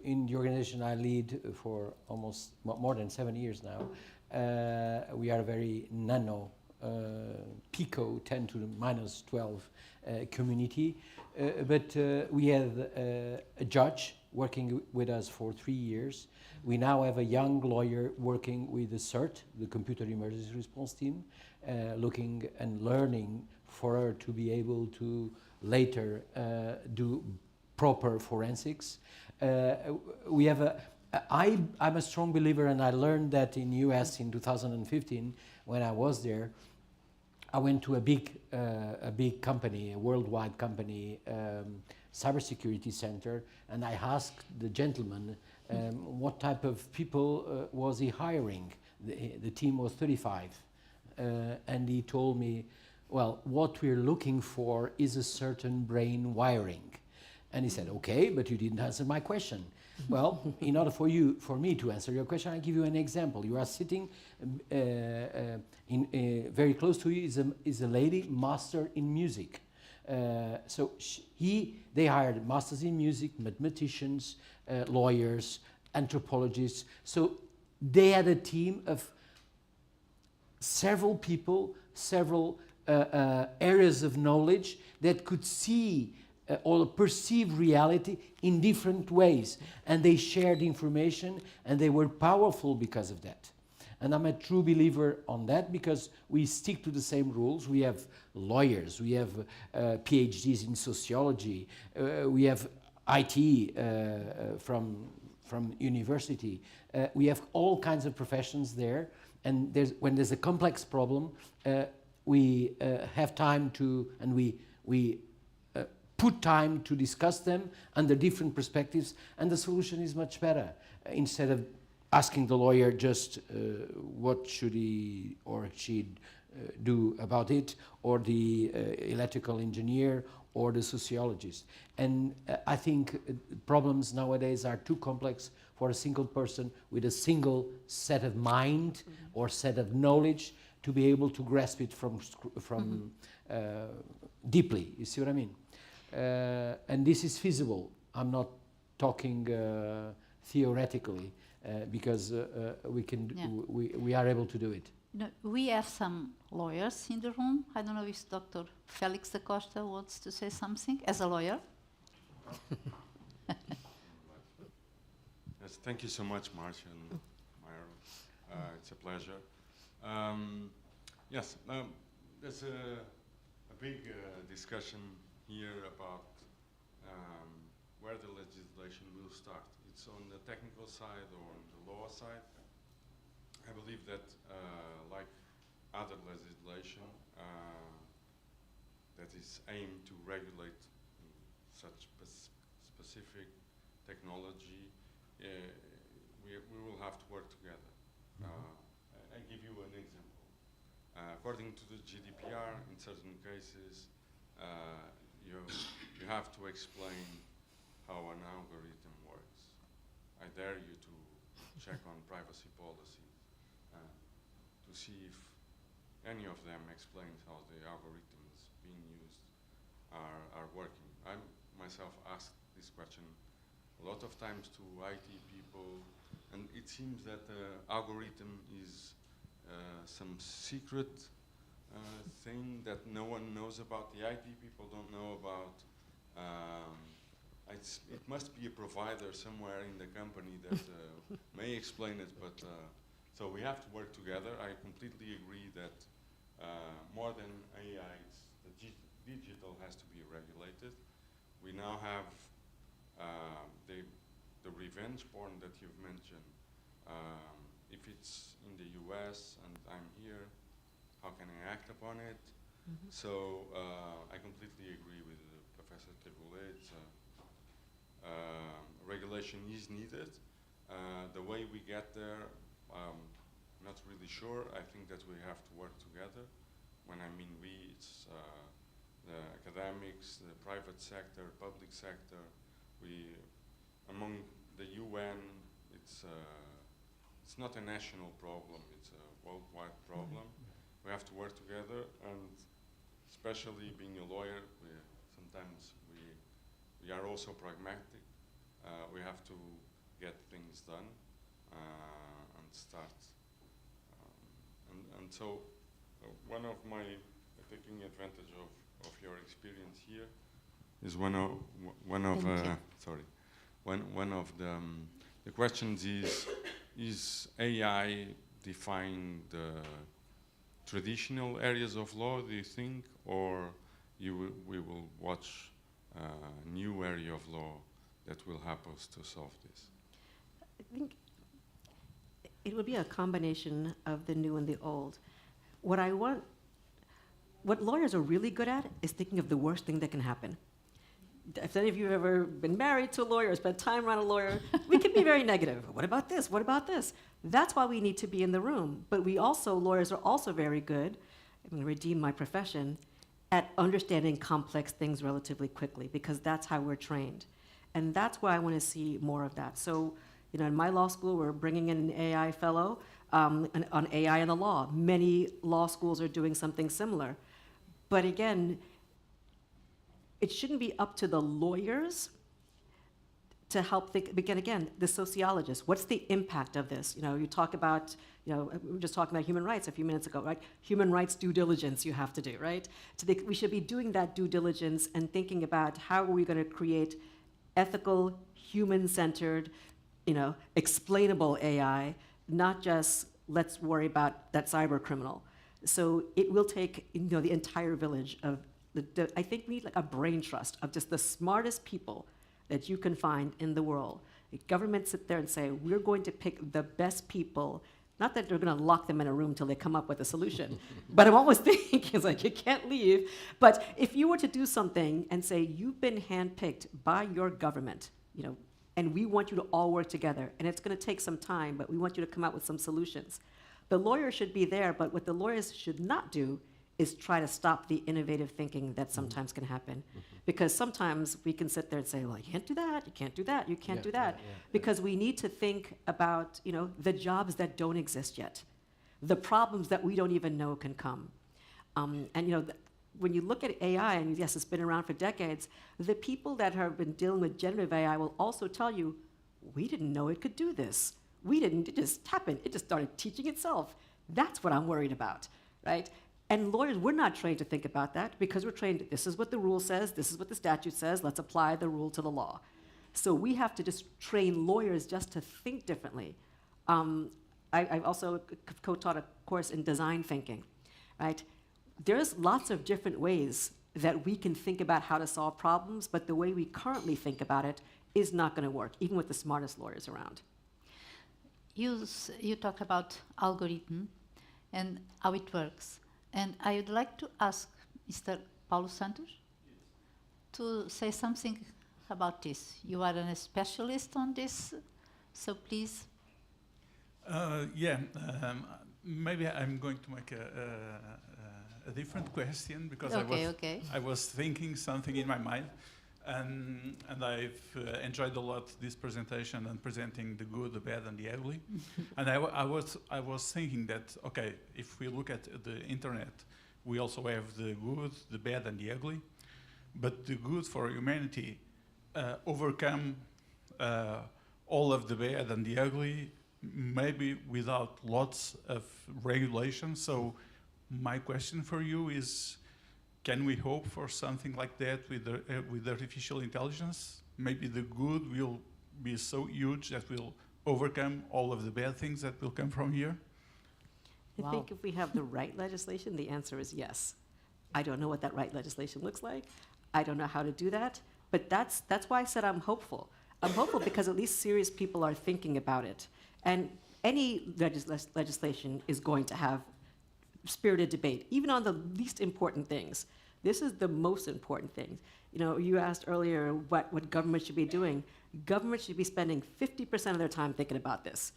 S5: in the organization I lead for almost more than 7 years now, we are a very nano, pico 10 to the minus 12 community. But we have a judge working with us for 3 years. We now have a young lawyer working with the CERT, the Computer Emergency Response Team, looking and learning for her to be able to later do proper forensics. We have I'm a strong believer, and I learned that in US in 2015 when I was there. I went to a big company, a worldwide company, cybersecurity center, and I asked the gentleman what type of people was he hiring. The team was 35, and he told me, well, what we're looking for is a certain brain wiring. And he said, okay, but you didn't answer my question. Well, in order for me to answer your question, I'll give you an example. You are sitting very close to you is a lady, master in music. So they hired masters in music, mathematicians, lawyers, anthropologists. So they had a team of several people, several areas of knowledge that could see or perceive reality in different ways. And they shared information, and they were powerful because of that. And I'm a true believer on that because we stick to the same rules. We have lawyers, we have PhDs in sociology, we have IT from university. We have all kinds of professions there. And when there's a complex problem, we have time to, and we put time to discuss them under different perspectives, and the solution is much better. Instead of asking the lawyer just what should he or she do about it, or the electrical engineer, or the sociologist. And I think problems nowadays are too complex for a single person with a single set of mind or set of knowledge to be able to grasp it from deeply. You see what I mean? And this is feasible. I'm not talking theoretically because we are able to do it.
S4: No, we have some lawyers in the room. I don't know if Dr. Felix da Costa wants to say something as a lawyer.
S9: Yes, thank you so much, Marcia and Myra. It's a pleasure. Yes, there's a big discussion here about where the legislation will start. It's on the technical side or on the law side. I believe that, like other legislation that is aimed to regulate such specific technology, we will have to work together. I give you an example. According to the GDPR, in certain cases, you have to explain how an algorithm works. I dare you to check on privacy policies to see if any of them explains how the algorithms being used are working. I myself asked this question a lot of times to IT people, and it seems that the algorithm is some secret thing that no one knows about. The IT people don't know about. It must be a provider somewhere in the company that may explain it, but so we have to work together. I completely agree that more than AI, the digital has to be regulated. We now have the revenge porn that you've mentioned. If it's in the US and I'm here, how can I act upon it? So I completely agree with Professor Tergoulet. Regulation is needed. The way we get there, not really sure. I think that we have to work together. When I mean we, it's the academics, the private sector, public sector. Among the UN, it's not a national problem, it's a worldwide problem. We have to work together, and especially being a lawyer, sometimes we are also pragmatic. we have to get things done and start. And so one of my, taking advantage of your experience here, is one of the questions is AI define the traditional areas of law, do you think, or we will watch a new area of law that will help us to solve this?
S3: I think it would be a combination of the new and the old. What lawyers are really good at is thinking of the worst thing that can happen. If any of you have ever been married to a lawyer or spent time around a lawyer, we can be very negative. What about this? What about this? That's why we need to be in the room. But lawyers are also very good, I'm going to redeem my profession, at understanding complex things relatively quickly, because that's how we're trained. And that's why I want to see more of that. So, in my law school, we're bringing in an AI fellow on AI and the law. Many law schools are doing something similar. But again, it shouldn't be up to the lawyers to help think, again, the sociologists, what's the impact of this? You talk about, we were just talking about human rights a few minutes ago, right? Human rights due diligence you have to do, right? We should be doing that due diligence and thinking about how are we going to create ethical, human-centered, explainable AI, not just let's worry about that cyber criminal. So it will take, the entire village of I think we need like a brain trust of just the smartest people that you can find in the world. The government sit there and say, we're going to pick the best people, not that they're going to lock them in a room till they come up with a solution. But I'm always thinking, it's like, you can't leave. But if you were to do something and say, you've been handpicked by your government, and we want you to all work together, and it's going to take some time, but we want you to come out with some solutions. The lawyer should be there, but what the lawyers should not do is try to stop the innovative thinking that sometimes can happen. Because sometimes we can sit there and say, well, you can't do that, you can't do that, you can't do that. Because we need to think about, the jobs that don't exist yet, the problems that we don't even know can come. When you look at AI, and yes, it's been around for decades, the people that have been dealing with generative AI will also tell you, we didn't know it could do this. It just happened. It just started teaching itself. That's what I'm worried about, right? And lawyers, we're not trained to think about that because we're trained, this is what the rule says, this is what the statute says, let's apply the rule to the law. So we have to just train lawyers just to think differently. I've also co-taught a course in design thinking, right? There's lots of different ways that we can think about how to solve problems, but the way we currently think about it is not going to work, even with the smartest lawyers around.
S4: You talk about algorithm and how it works. And I would like to ask Mr. Paulo Santos to say something about this. You are a specialist on this, so please.
S10: Maybe I'm going to make a different question because I was thinking something in my mind, and I've enjoyed a lot this presentation and presenting the good, the bad, and the ugly. And I was thinking that if we look at the internet, we also have the good, the bad, and the ugly. But the good for humanity overcome all of the bad and the ugly, maybe without lots of regulation. So my question for you is, can we hope for something like that with artificial intelligence? Maybe the good will be so huge that will overcome all of the bad things that will come from here?
S3: I think if we have the right legislation, the answer is yes. I don't know what that right legislation looks like. I don't know how to do that. But that's why I said I'm hopeful. I'm hopeful because at least serious people are thinking about it. And any legislation is going to have spirited debate, even on the least important things. This is the most important thing. You asked earlier what government should be doing. Government should be spending 50% of their time thinking about this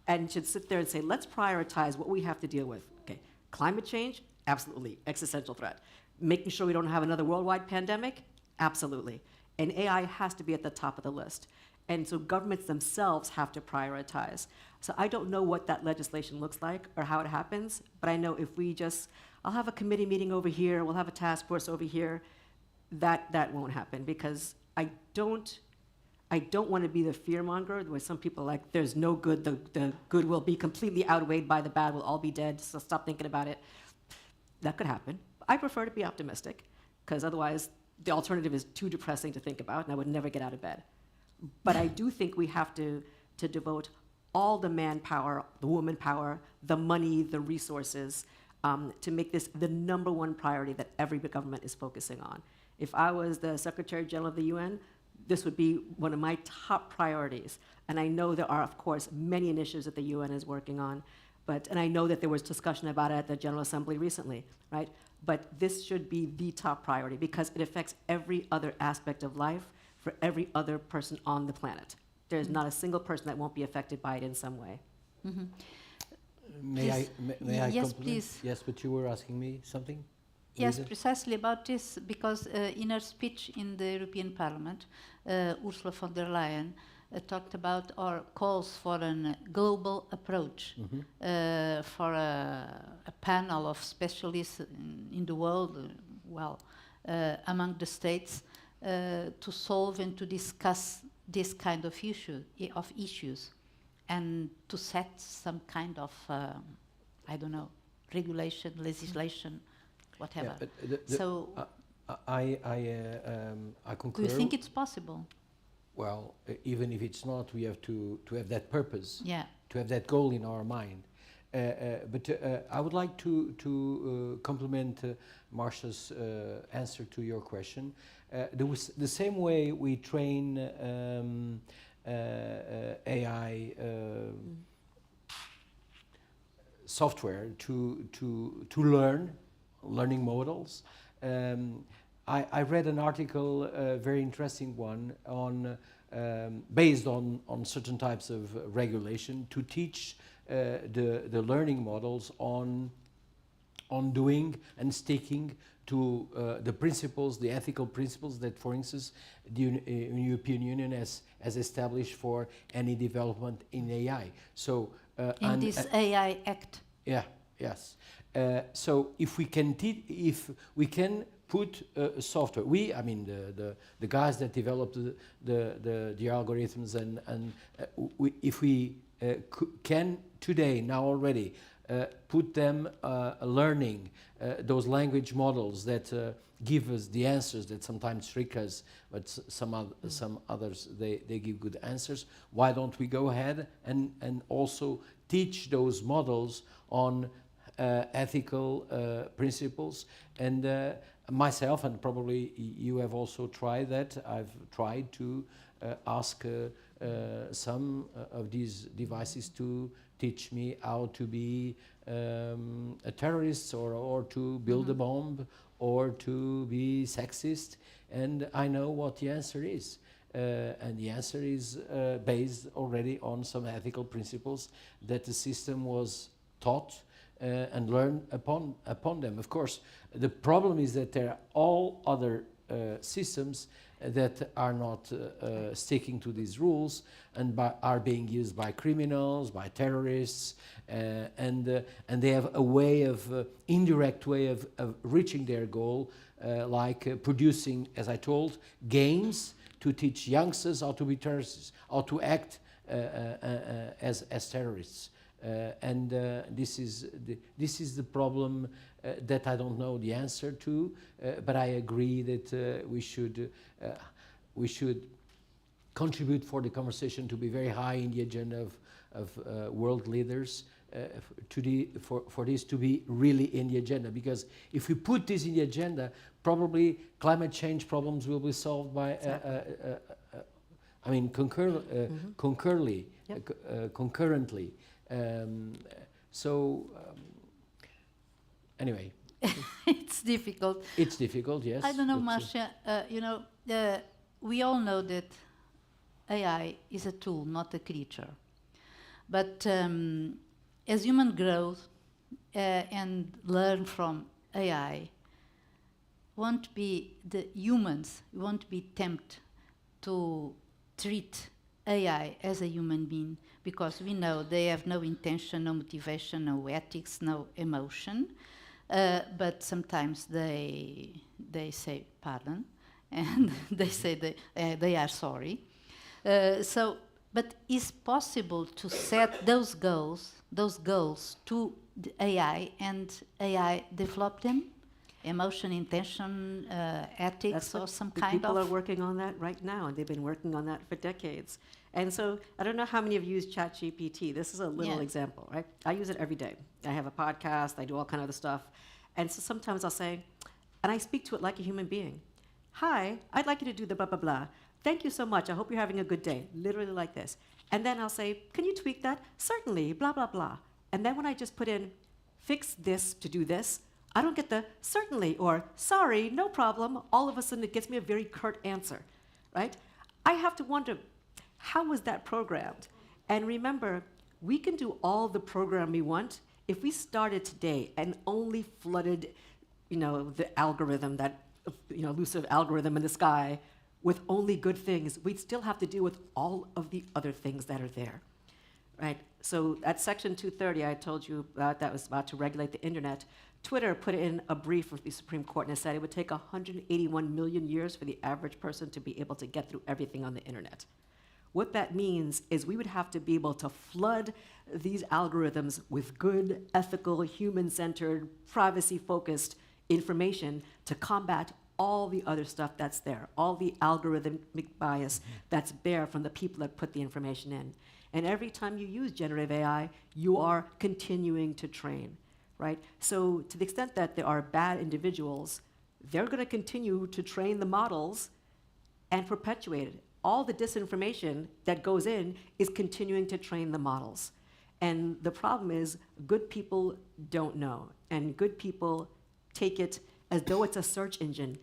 S3: and should sit there and say, let's prioritize what we have to deal with. Okay, climate change, absolutely, existential threat. Making sure we don't have another worldwide pandemic, absolutely. And AI has to be at the top of the list. And so governments themselves have to prioritize. So I don't know what that legislation looks like or how it happens, but I know if we I'll have a committee meeting over here, we'll have a task force over here, that won't happen because I don't want to be the fearmonger where some people are like, there's no good, the good will be completely outweighed by the bad, we'll all be dead, so stop thinking about it. That could happen. I prefer to be optimistic, because otherwise the alternative is too depressing to think about, and I would never get out of bed. But I do think we have to devote all the manpower, the woman power, the money, the resources, to make this the #1 priority that every government is focusing on. If I was the Secretary General of the UN, this would be one of my top priorities. And I know there are, of course, many initiatives that the UN is working on, and I know that there was discussion about it at the General Assembly recently, right? But this should be the top priority because it affects every other aspect of life for every other person on the planet. There's not a single person that won't be affected by it in some way.
S4: Mm-hmm.
S5: May I
S4: yes,
S5: compliment?
S4: please.
S5: Yes, but you were asking me something?
S4: Yes, precisely about this, because in her speech in the European Parliament, Ursula von der Leyen talked about or calls for a global approach, for a panel of specialists in the world, among the states, to solve and to discuss this kind of issues, and to set some kind of, regulation, legislation, whatever.
S5: Yeah, I concur.
S4: Do you think it's possible?
S5: Well, even if it's not, we have to have that purpose,
S4: to
S5: have that goal in our mind. But I would like to compliment Marcia's answer to your question. The same way we train AI software to learning models. I read an article, a very interesting one, based on certain types of regulation to teach the learning models on doing and sticking to the principles, the ethical principles that, for instance, the European Union has established for any development in AI. So
S4: in this AI Act.
S5: Yeah. Yes. So if we can put software, the guys that developed the algorithms, and if we can today, now already, put them learning those language models that give us the answers that sometimes trick us, but some others they give good answers. Why don't we go ahead and also teach those models on ethical principles? And myself, and probably you have also tried that, I've tried to ask some of these devices to teach me how to be a terrorist, or to build a bomb, or to be sexist, and I know what the answer is. And the answer is based already on some ethical principles that the system was taught and learned upon them. Of course, the problem is that there are all other systems that are not sticking to these rules and are being used by criminals, by terrorists, and they have a way of indirect way of reaching their goal, like producing, as I told, games to teach youngsters how to be terrorists, how to act as terrorists. And this is the problem that I don't know the answer to, but I agree that we should contribute for the conversation to be very high in the agenda of world leaders, for this to be really in the agenda. Because if we put this in the agenda, probably climate change problems will be solved by concurrently. Anyway.
S4: It's difficult.
S5: It's difficult, yes.
S4: I don't know, Marcia, we all know that AI is a tool, not a creature. But as humans grow and learn from AI, humans won't be tempted to treat AI as a human being, because we know they have no intention, no motivation, no ethics, no emotion. But sometimes they say pardon, and they say they are sorry. But is possible to set those goals to the AI, and AI develop them? Emotion, intention, ethics, or some kind of...
S3: People are working on that right now, and they've been working on that for decades. And so I don't know how many of you use ChatGPT. This is a little example, right? I use it every day. I have a podcast, I do all kind of other stuff. And so sometimes I'll say, and I speak to it like a human being. Hi, I'd like you to do the blah, blah, blah. Thank you so much. I hope you're having a good day. Literally like this. And then I'll say, can you tweak that? Certainly, blah, blah, blah. And then when I just put in, fix this to do this, I don't get the certainly or sorry, no problem. All of a sudden, it gets me a very curt answer, right? I have to wonder, how was that programmed? And remember, we can do all the program we want. If we started today and only flooded, the algorithm, that, elusive algorithm in the sky, with only good things, we'd still have to deal with all of the other things that are there, right? So at Section 230, I told you that was about to regulate the internet. Twitter put in a brief with the Supreme Court and said it would take 181 million years for the average person to be able to get through everything on the internet. What that means is we would have to be able to flood these algorithms with good, ethical, human-centered, privacy-focused information to combat all the other stuff that's there, all the algorithmic bias that's there from the people that put the information in. And every time you use generative AI, you are continuing to train, right? So to the extent that there are bad individuals, they're going to continue to train the models and perpetuate it. All the disinformation that goes in is continuing to train the models. And the problem is good people don't know, and good people take it as though it's a search engine.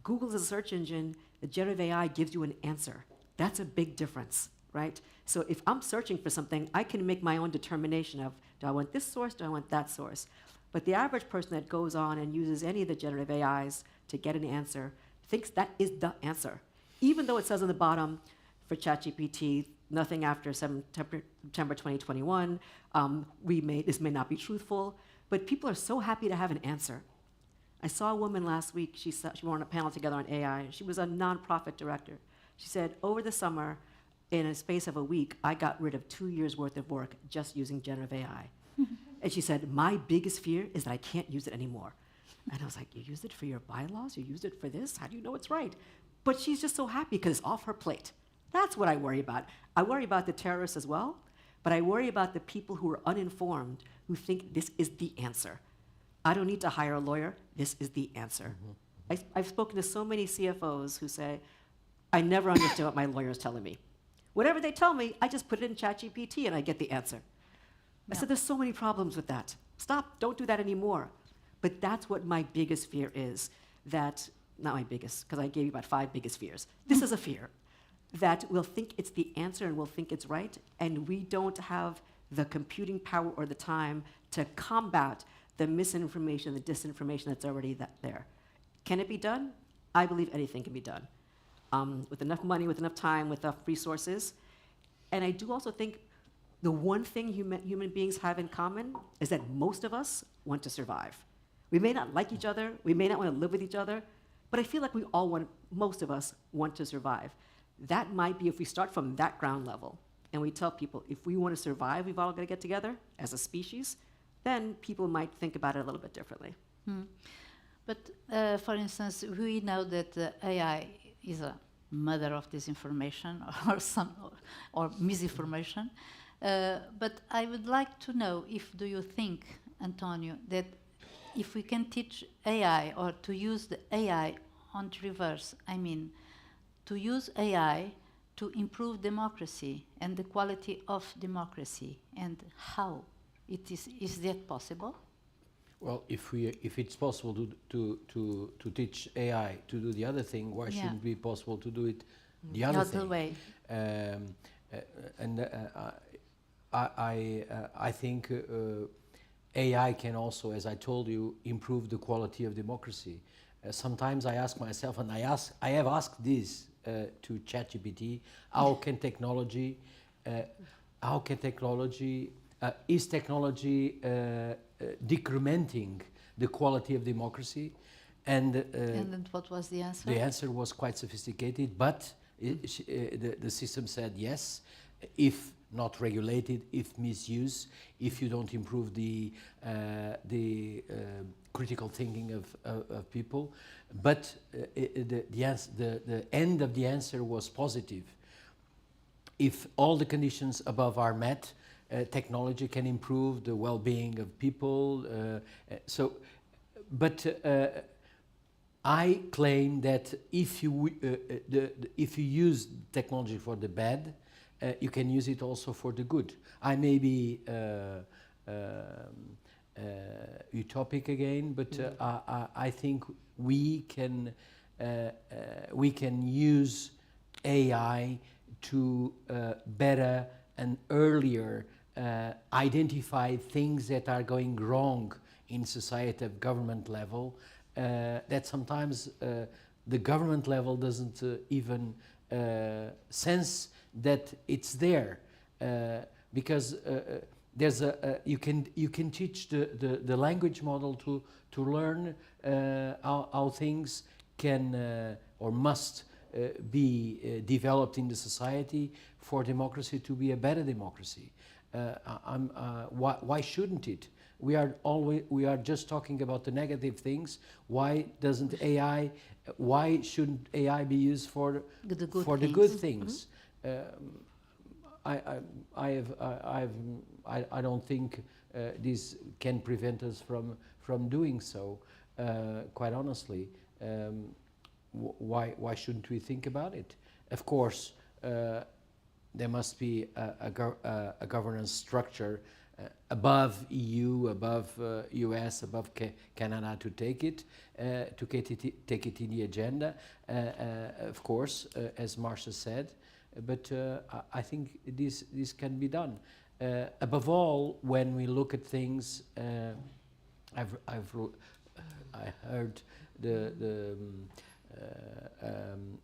S3: Google is a search engine, the generative AI gives you an answer. That's a big difference, right? So if I'm searching for something, I can make my own determination of, do I want this source, do I want that source? But the average person that goes on and uses any of the generative AIs to get an answer thinks that is the answer. Even though it says on the bottom for ChatGPT, nothing after September 2021, this may not be truthful, but people are so happy to have an answer. I saw a woman last week, she were on a panel together on AI, she was a nonprofit director. She said, over the summer, in a space of a week, I got rid of 2 years' worth of work just using generative AI. And she said, my biggest fear is that I can't use it anymore. And I was like, you used it for your bylaws? You used it for this? How do you know it's right? But she's just so happy because it's off her plate. That's what I worry about. I worry about the terrorists as well, but I worry about the people who are uninformed, who think this is the answer. I don't need to hire a lawyer. This is the answer. I've spoken to so many CFOs who say, I never understand what my lawyer is telling me. Whatever they tell me, I just put it in ChatGPT and I get the answer. I said, there's so many problems with that. Stop, don't do that anymore. But that's what my biggest fear is, that, not my biggest, because I gave you about 5 biggest fears. This is a fear, that we'll think it's the answer and we'll think it's right, and we don't have the computing power or the time to combat the misinformation, the disinformation that's already there. Can it be done? I believe anything can be done. With enough money, with enough time, with enough resources. And I do also think the one thing human beings have in common is that most of us want to survive. We may not like each other, we may not want to live with each other, but I feel like most of us want to survive. That might be if we start from that ground level and we tell people, if we want to survive, we've all got to get together as a species, then people might think about it a little bit differently.
S4: But for instance, we know that AI is a mother of disinformation or misinformation. But I would like to know, do you think, António, that if we can teach AI or to use the AI on reverse, I mean, to use AI to improve democracy and the quality of democracy, and how is that possible?
S5: Well, if it's possible to teach AI to do the other thing, why shouldn't it be possible to do it the other thing?
S4: The way.
S5: I think AI can also, as I told you, improve the quality of democracy. Sometimes I ask myself, and I have asked this to ChatGPT: how can technology is technology decrementing the quality of democracy? And
S4: then what was the answer?
S5: The answer was quite sophisticated, but The system said yes, if not regulated, if misused, if you don't improve the critical thinking of people. But the end of the answer was positive. If all the conditions above are met, technology can improve the well-being of people. I claim that if you use technology for the bad, you can use it also for the good. I may be utopic again, but I think we can use AI to better and earlier identify things that are going wrong in society at government level, that sometimes the government level doesn't even sense that it's there, because there's you can teach the language model to learn how things can or must be developed in the society for democracy to be a better democracy. Why shouldn't it? We are just talking about the negative things. Why shouldn't AI be used for the good things? I don't think this can prevent us from doing so. Quite honestly, why shouldn't we think about it? Of course, there must be a governance structure above EU, above US, above Canada to take it in the agenda. Of course, as Marcia said, but I think this can be done. Above all, when we look at things, I heard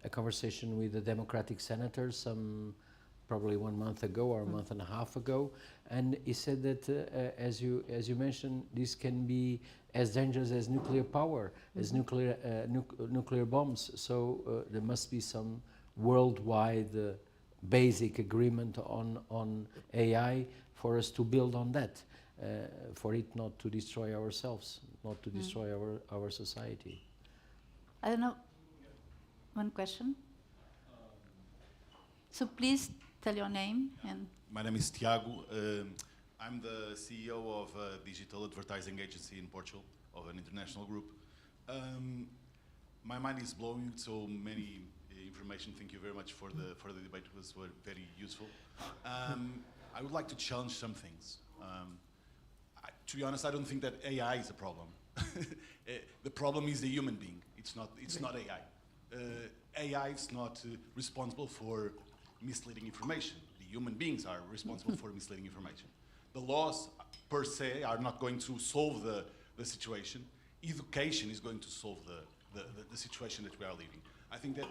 S5: a conversation with the Democratic senator probably 1 month ago or a month and a half ago, and he said that as you mentioned, this can be as dangerous as nuclear power, as nuclear bombs. So there must be some worldwide basic agreement on AI for us to build on that, for it not to destroy ourselves, not to destroy our society.
S4: I don't know. One question. So please tell your name. And
S11: my name is Tiago. I'm the CEO of a digital advertising agency in Portugal, of an international group. My mind is blowing, so many information. Thank you very much for the debate. It was very useful. I would like to challenge some things. To be honest, I don't think that AI is a problem. The problem is the human being. It's not AI. AI is not responsible for misleading information. The human beings are responsible for misleading information. The laws per se are not going to solve the situation. Education is going to solve the situation that we are living. I think that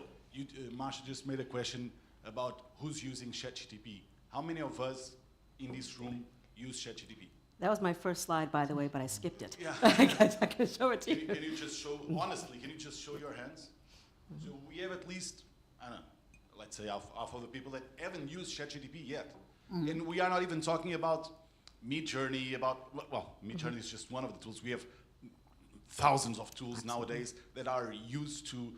S11: Marcia just made a question about who's using ChatGPT. How many of us in this room use ChatGPT?
S3: That was my first slide, by the way, but I skipped it.
S11: Yeah.
S3: I can show it to you.
S11: Can you just show, honestly, can you just show your hands? So we have at least, I don't know, let's say half of the people that haven't used ChatGPT yet. And we are not even talking about Midjourney, Midjourney is just one of the tools. We have thousands of tools nowadays that are used to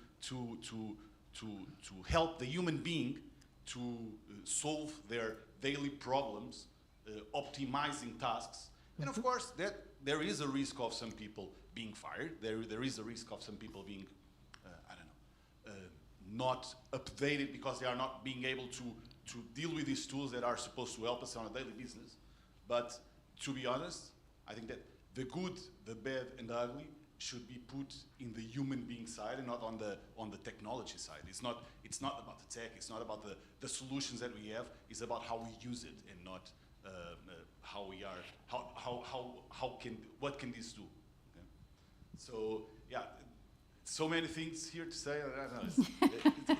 S11: help the human being to solve their daily problems, optimizing tasks. And of course, there is a risk of some people being fired. There is a risk of some people being, not updated because they are not being able to deal with these tools that are supposed to help us on a daily business. But to be honest, I think that the good, the bad, and the ugly should be put in the human being side and not on the technology side. It's not about the tech. It's not about the solutions that we have. It's about how we use it and not how we are. What can this do? Okay. So yeah. So many things here to say.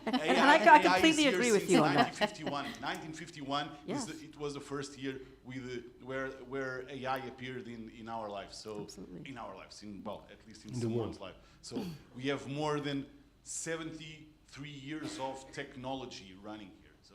S3: I completely agree with you on that.
S11: 1951, yes. It was the first year where AI appeared in our lives. So at least in someone's life. So we have more than 70 3 years of technology running here. So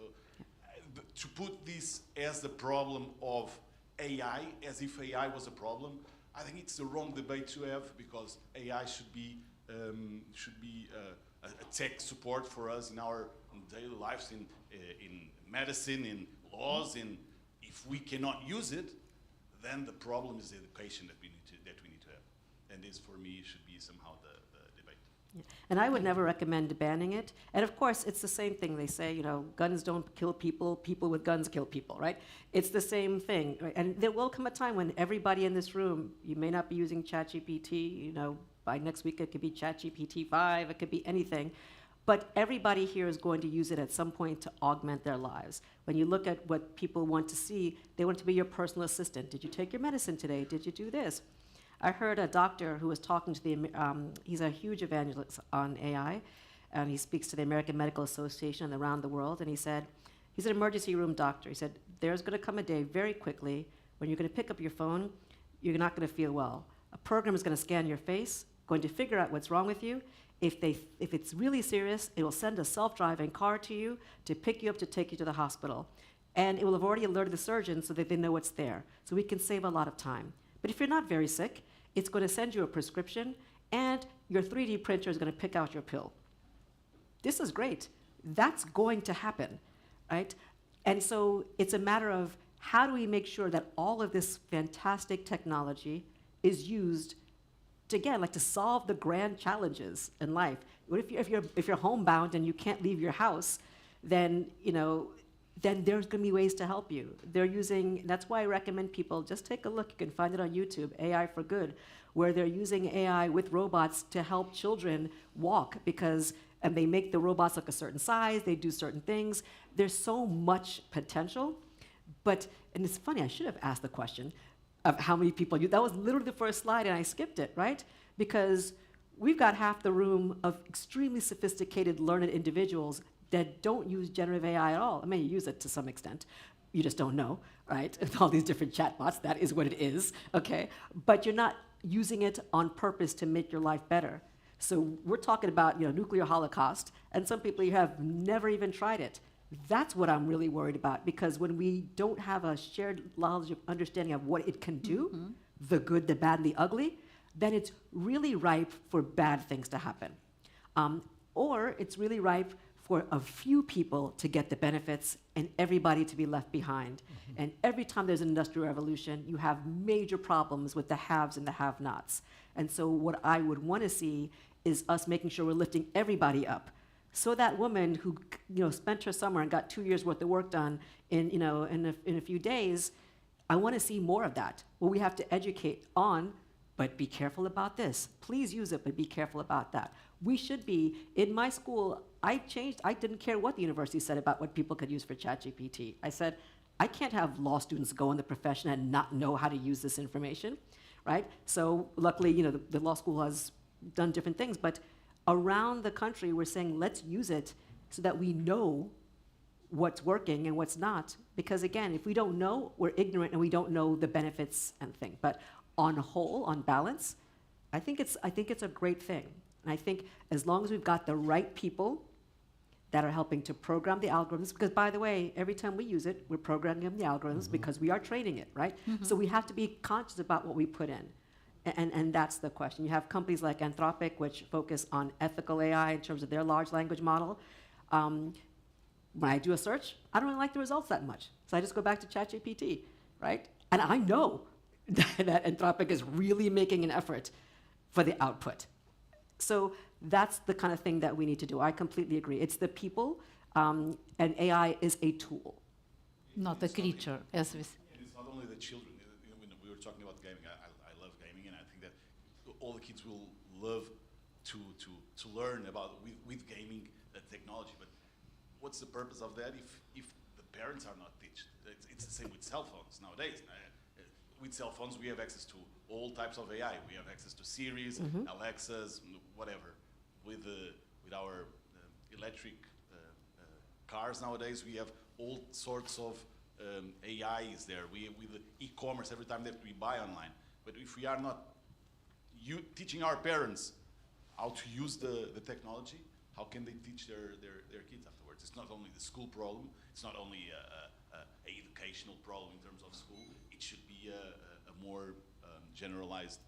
S11: to put this as the problem of AI, as if AI was a problem, I think it's the wrong debate to have, because AI should be a tech support for us in our daily lives, in medicine, in laws. And if we cannot use it, then the problem is the education that we need to have. And this, for me, should be somehow the debate.
S3: Yeah. And I would never recommend banning it. And of course, it's the same thing. They say, guns don't kill people, people with guns kill people, right? It's the same thing. Right? And there will come a time when everybody in this room, you may not be using ChatGPT, by next week it could be ChatGPT 5, it could be anything. But everybody here is going to use it at some point to augment their lives. When you look at what people want to see, they want to be your personal assistant. Did you take your medicine today? Did you do this? I heard a doctor who was talking to he's a huge evangelist on AI, and he speaks to the American Medical Association and around the world, and he said, he's an emergency room doctor. He said, there's going to come a day very quickly when you're going to pick up your phone, you're not going to feel well. A program is going to scan your face, going to figure out what's wrong with you. If it's really serious, it will send a self-driving car to you to pick you up to take you to the hospital. And it will have already alerted the surgeon so that they know what's there. So we can save a lot of time. But if you're not very sick, it's going to send you a prescription, and your 3D printer is going to pick out your pill. This is great. That's going to happen, right? And so it's a matter of how do we make sure that all of this fantastic technology is used to, again, like to solve the grand challenges in life. What if you're homebound and you can't leave your house, then then there's going to be ways to help you. They're using, that's why I recommend people just take a look. You can find it on YouTube, AI for Good, where they're using AI with robots to help children walk, and they make the robots look a certain size, they do certain things. There's so much potential, and it's funny, I should have asked the question of how many people use. That was literally the first slide, and I skipped it, right? Because we've got half the room of extremely sophisticated, learned individuals that don't use generative AI at all. I mean, you use it to some extent. You just don't know, right? And all these different chatbots, that is what it is, okay? But you're not using it on purpose to make your life better. So we're talking about nuclear holocaust, and some people have never even tried it. That's what I'm really worried about, because when we don't have a shared knowledge of understanding of what it can do, the good, the bad, and the ugly, then it's really ripe for bad things to happen. Or it's really ripe for a few people to get the benefits and everybody to be left behind. And every time there's an industrial revolution, you have major problems with the haves and the have-nots. And so what I would want to see is us making sure we're lifting everybody up. So that woman who spent her summer and got 2 years worth of work done in a few days, I want to see more of that. Well, we have to educate on, but be careful about this. Please use it, but be careful about that. We should be, in my school, I didn't care what the university said about what people could use for ChatGPT. I said, I can't have law students go in the profession and not know how to use this information, right? So luckily, the law school has done different things, but around the country, we're saying, let's use it so that we know what's working and what's not. Because again, if we don't know, we're ignorant and we don't know the benefits and things. But on whole, on balance, I think it's a great thing. And I think as long as we've got the right people that are helping to program the algorithms, because by the way, every time we use it, we're programming the algorithms because we are training it, right? So we have to be conscious about what we put in. And that's the question. You have companies like Anthropic, which focus on ethical AI in terms of their large language model. When I do a search, I don't really like the results that much. So I just go back to ChatGPT, right? And I know that Anthropic is really making an effort for the output. So that's the kind of thing that we need to do. I completely agree. It's the people, and AI is a tool.
S4: Not a creature, as we say.
S11: And it's not only the children. When we were talking about gaming, I love gaming, and I think that all the kids will love to learn about with gaming technology. But what's the purpose of that if the parents are not taught? It's the same with cell phones nowadays. With cell phones, we have access to all types of AI. We have access to Siris, Alexas, whatever. With our electric cars nowadays, we have all sorts of AIs there. With the e-commerce, every time that we buy online. But if we are not teaching our parents how to use the technology, how can they teach their kids afterwards? It's not only the school problem, it's not only a educational problem in terms of school, it should be a more generalized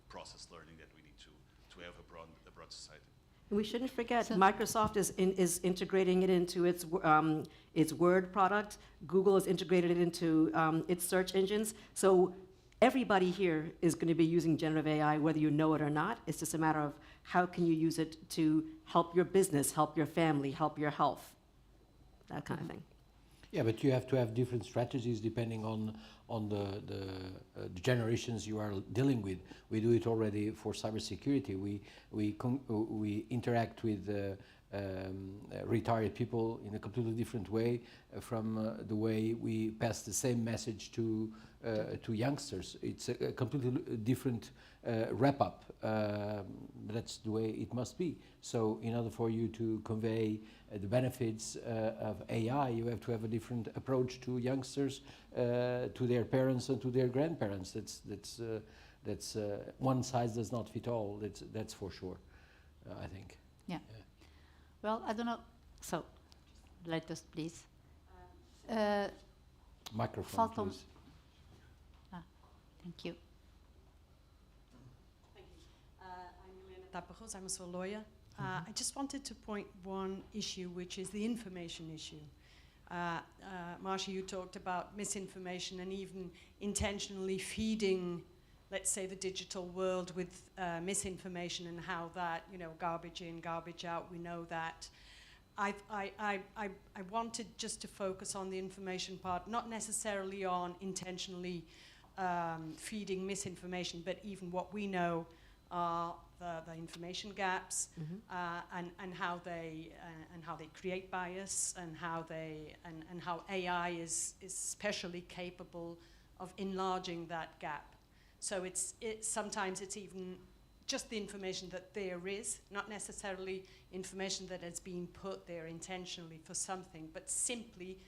S11: process learning that we need to have a broad society.
S3: We shouldn't forget, Microsoft is integrating it into its Word product. Google has integrated it into its search engines. So everybody here is going to be using generative AI, whether you know it or not. It's just a matter of how can you use it to help your business, help your family, help your health, that kind of thing.
S5: Yeah, but you have to have different strategies depending on the generations you are dealing with. We do it already for cybersecurity. We interact with retired people in a completely different way from the way we pass the same message to youngsters. It's a completely different wrap-up. That's the way it must be. So in order for you to convey the benefits of AI, you have to have a different approach to youngsters, to their parents and to their grandparents. That's one size does not fit all. That's for sure, I think.
S4: Yeah. Well, I don't know. So, let us please.
S5: Microphone, please.
S4: Thank you.
S12: I'm Tapajos, I'm also a lawyer. I just wanted to point one issue, which is the information issue. Marcia, you talked about misinformation and even intentionally feeding, let's say, the digital world with misinformation and how that, garbage in, garbage out, we know that. I wanted just to focus on the information part, not necessarily on intentionally feeding misinformation, but even what we know are the information gaps, and how they create bias, and how AI is especially capable of enlarging that gap. So sometimes it's even just the information that there is, not necessarily information that has been put there intentionally for something, but simply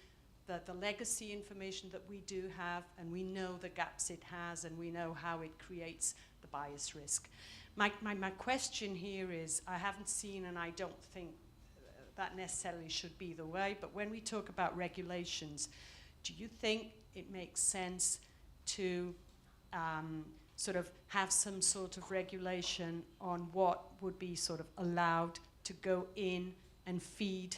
S12: the legacy information that we do have, and we know the gaps it has, and we know how it creates the bias risk. My question here is, I haven't seen, and I don't think that necessarily should be the way, but when we talk about regulations, do you think it makes sense to sort of have some sort of regulation on what would be sort of allowed to go in and feed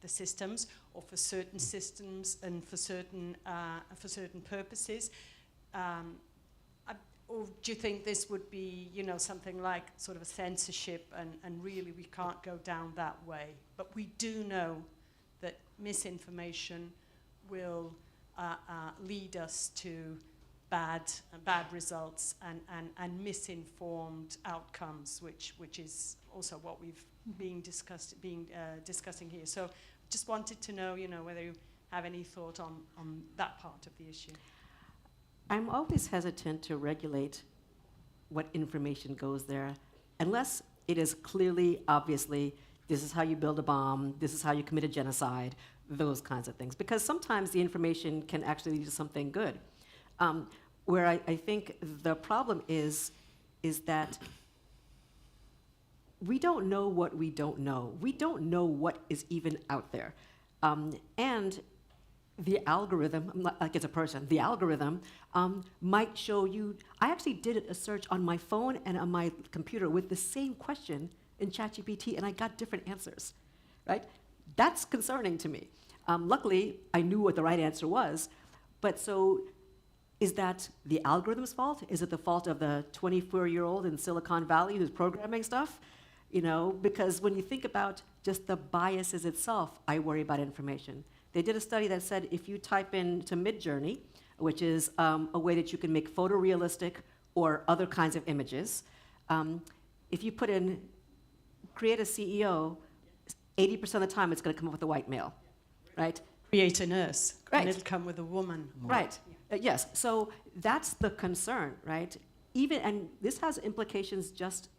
S12: the systems, or for certain systems and for certain purposes? Or do you think this would be, something like sort of a censorship, and really we can't go down that way? But we do know that misinformation will lead us to bad results and misinformed outcomes, which is also what we've been discussing here. So just wanted to know, whether you have any thought on that part of the issue.
S3: I'm always hesitant to regulate what information goes there, unless it is clearly, obviously, this is how you build a bomb, this is how you commit a genocide, those kinds of things. Because sometimes the information can actually lead to something good. Where I think the problem is that we don't know what we don't know. We don't know what is even out there. And the algorithm, not like it's a person, the algorithm might show you. I actually did a search on my phone and on my computer with the same question in ChatGPT, and I got different answers, right? That's concerning to me. Luckily, I knew what the right answer was, but so is that the algorithm's fault? Is it the fault of the 24-year-old in Silicon Valley who's programming stuff? Because when you think about just the biases itself, I worry about information. They did a study that said if you type into Midjourney, which is a way that you can make photorealistic or other kinds of images, if you put in create a CEO, 80% of the time it's going to come up with a white male, right?
S12: Create a nurse,
S3: right,
S12: and it'll come with a woman.
S3: Right, yes, so that's the concern, right? And this has implications just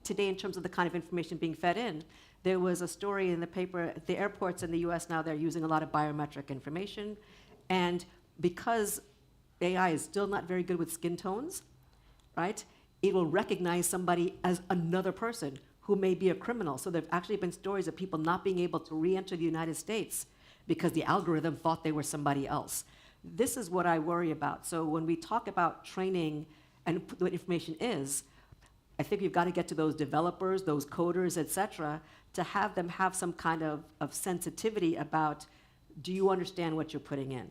S3: today in terms of the kind of information being fed in. There was a story in the paper, the airports in the US now, they're using a lot of biometric information. And because AI is still not very good with skin tones, right? It will recognize somebody as another person who may be a criminal. So there have actually been stories of people not being able to re-enter the United States because the algorithm thought they were somebody else. This is what I worry about. So when we talk about training and what information is, I think you've got to get to those developers, those coders, et cetera, to have them have some kind of sensitivity about, do you understand what you're putting in?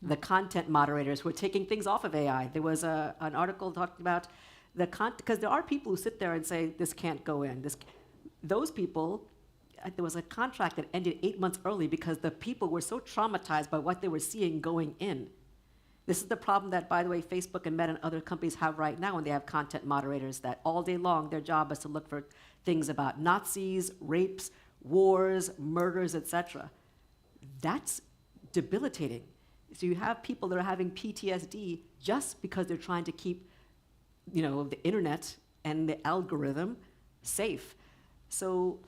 S3: The content moderators who are taking things off of AI. There was an article talking about because there are people who sit there and say, this can't go in. Those people, there was a contract that ended 8 months early because the people were so traumatized by what they were seeing going in. This is the problem that, by the way, Facebook and Meta and other companies have right now when they have content moderators that all day long their job is to look for things about Nazis, rapes, wars, murders, etc. That's debilitating. So you have people that are having PTSD just because they're trying to keep, the internet and the algorithm safe. So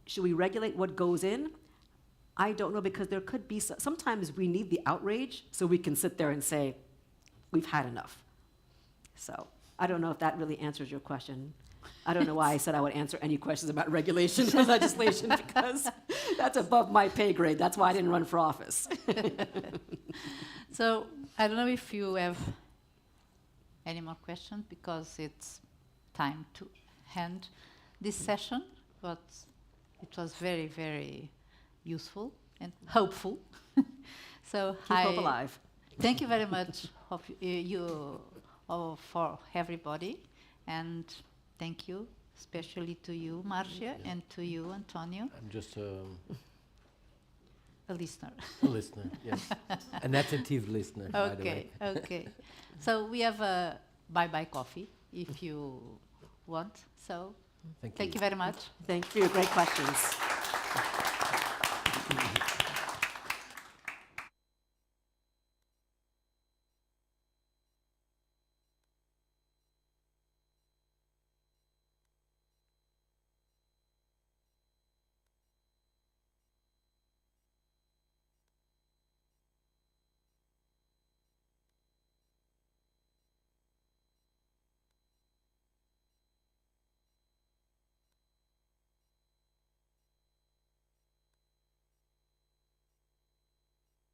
S3: should we regulate what goes in? I don't know, because there could be, sometimes we need the outrage so we can sit there and say, we've had enough. So I don't know if that really answers your question. I don't know why I said I would answer any questions about regulation or legislation, because that's above my pay grade. That's why I didn't run for office.
S4: So I don't know if you have any more questions, because it's time to end this session, but it was very, very useful and hopeful. So
S3: keep hope alive.
S4: Thank you very much for everybody, and thank you especially to you, Marcia, and to you, Antonio.
S5: I'm just
S4: a listener.
S5: A listener, yes. An attentive listener, by the way.
S4: Okay. So we have a bye-bye coffee if you want. So thank you very much.
S3: Thank you for your great questions.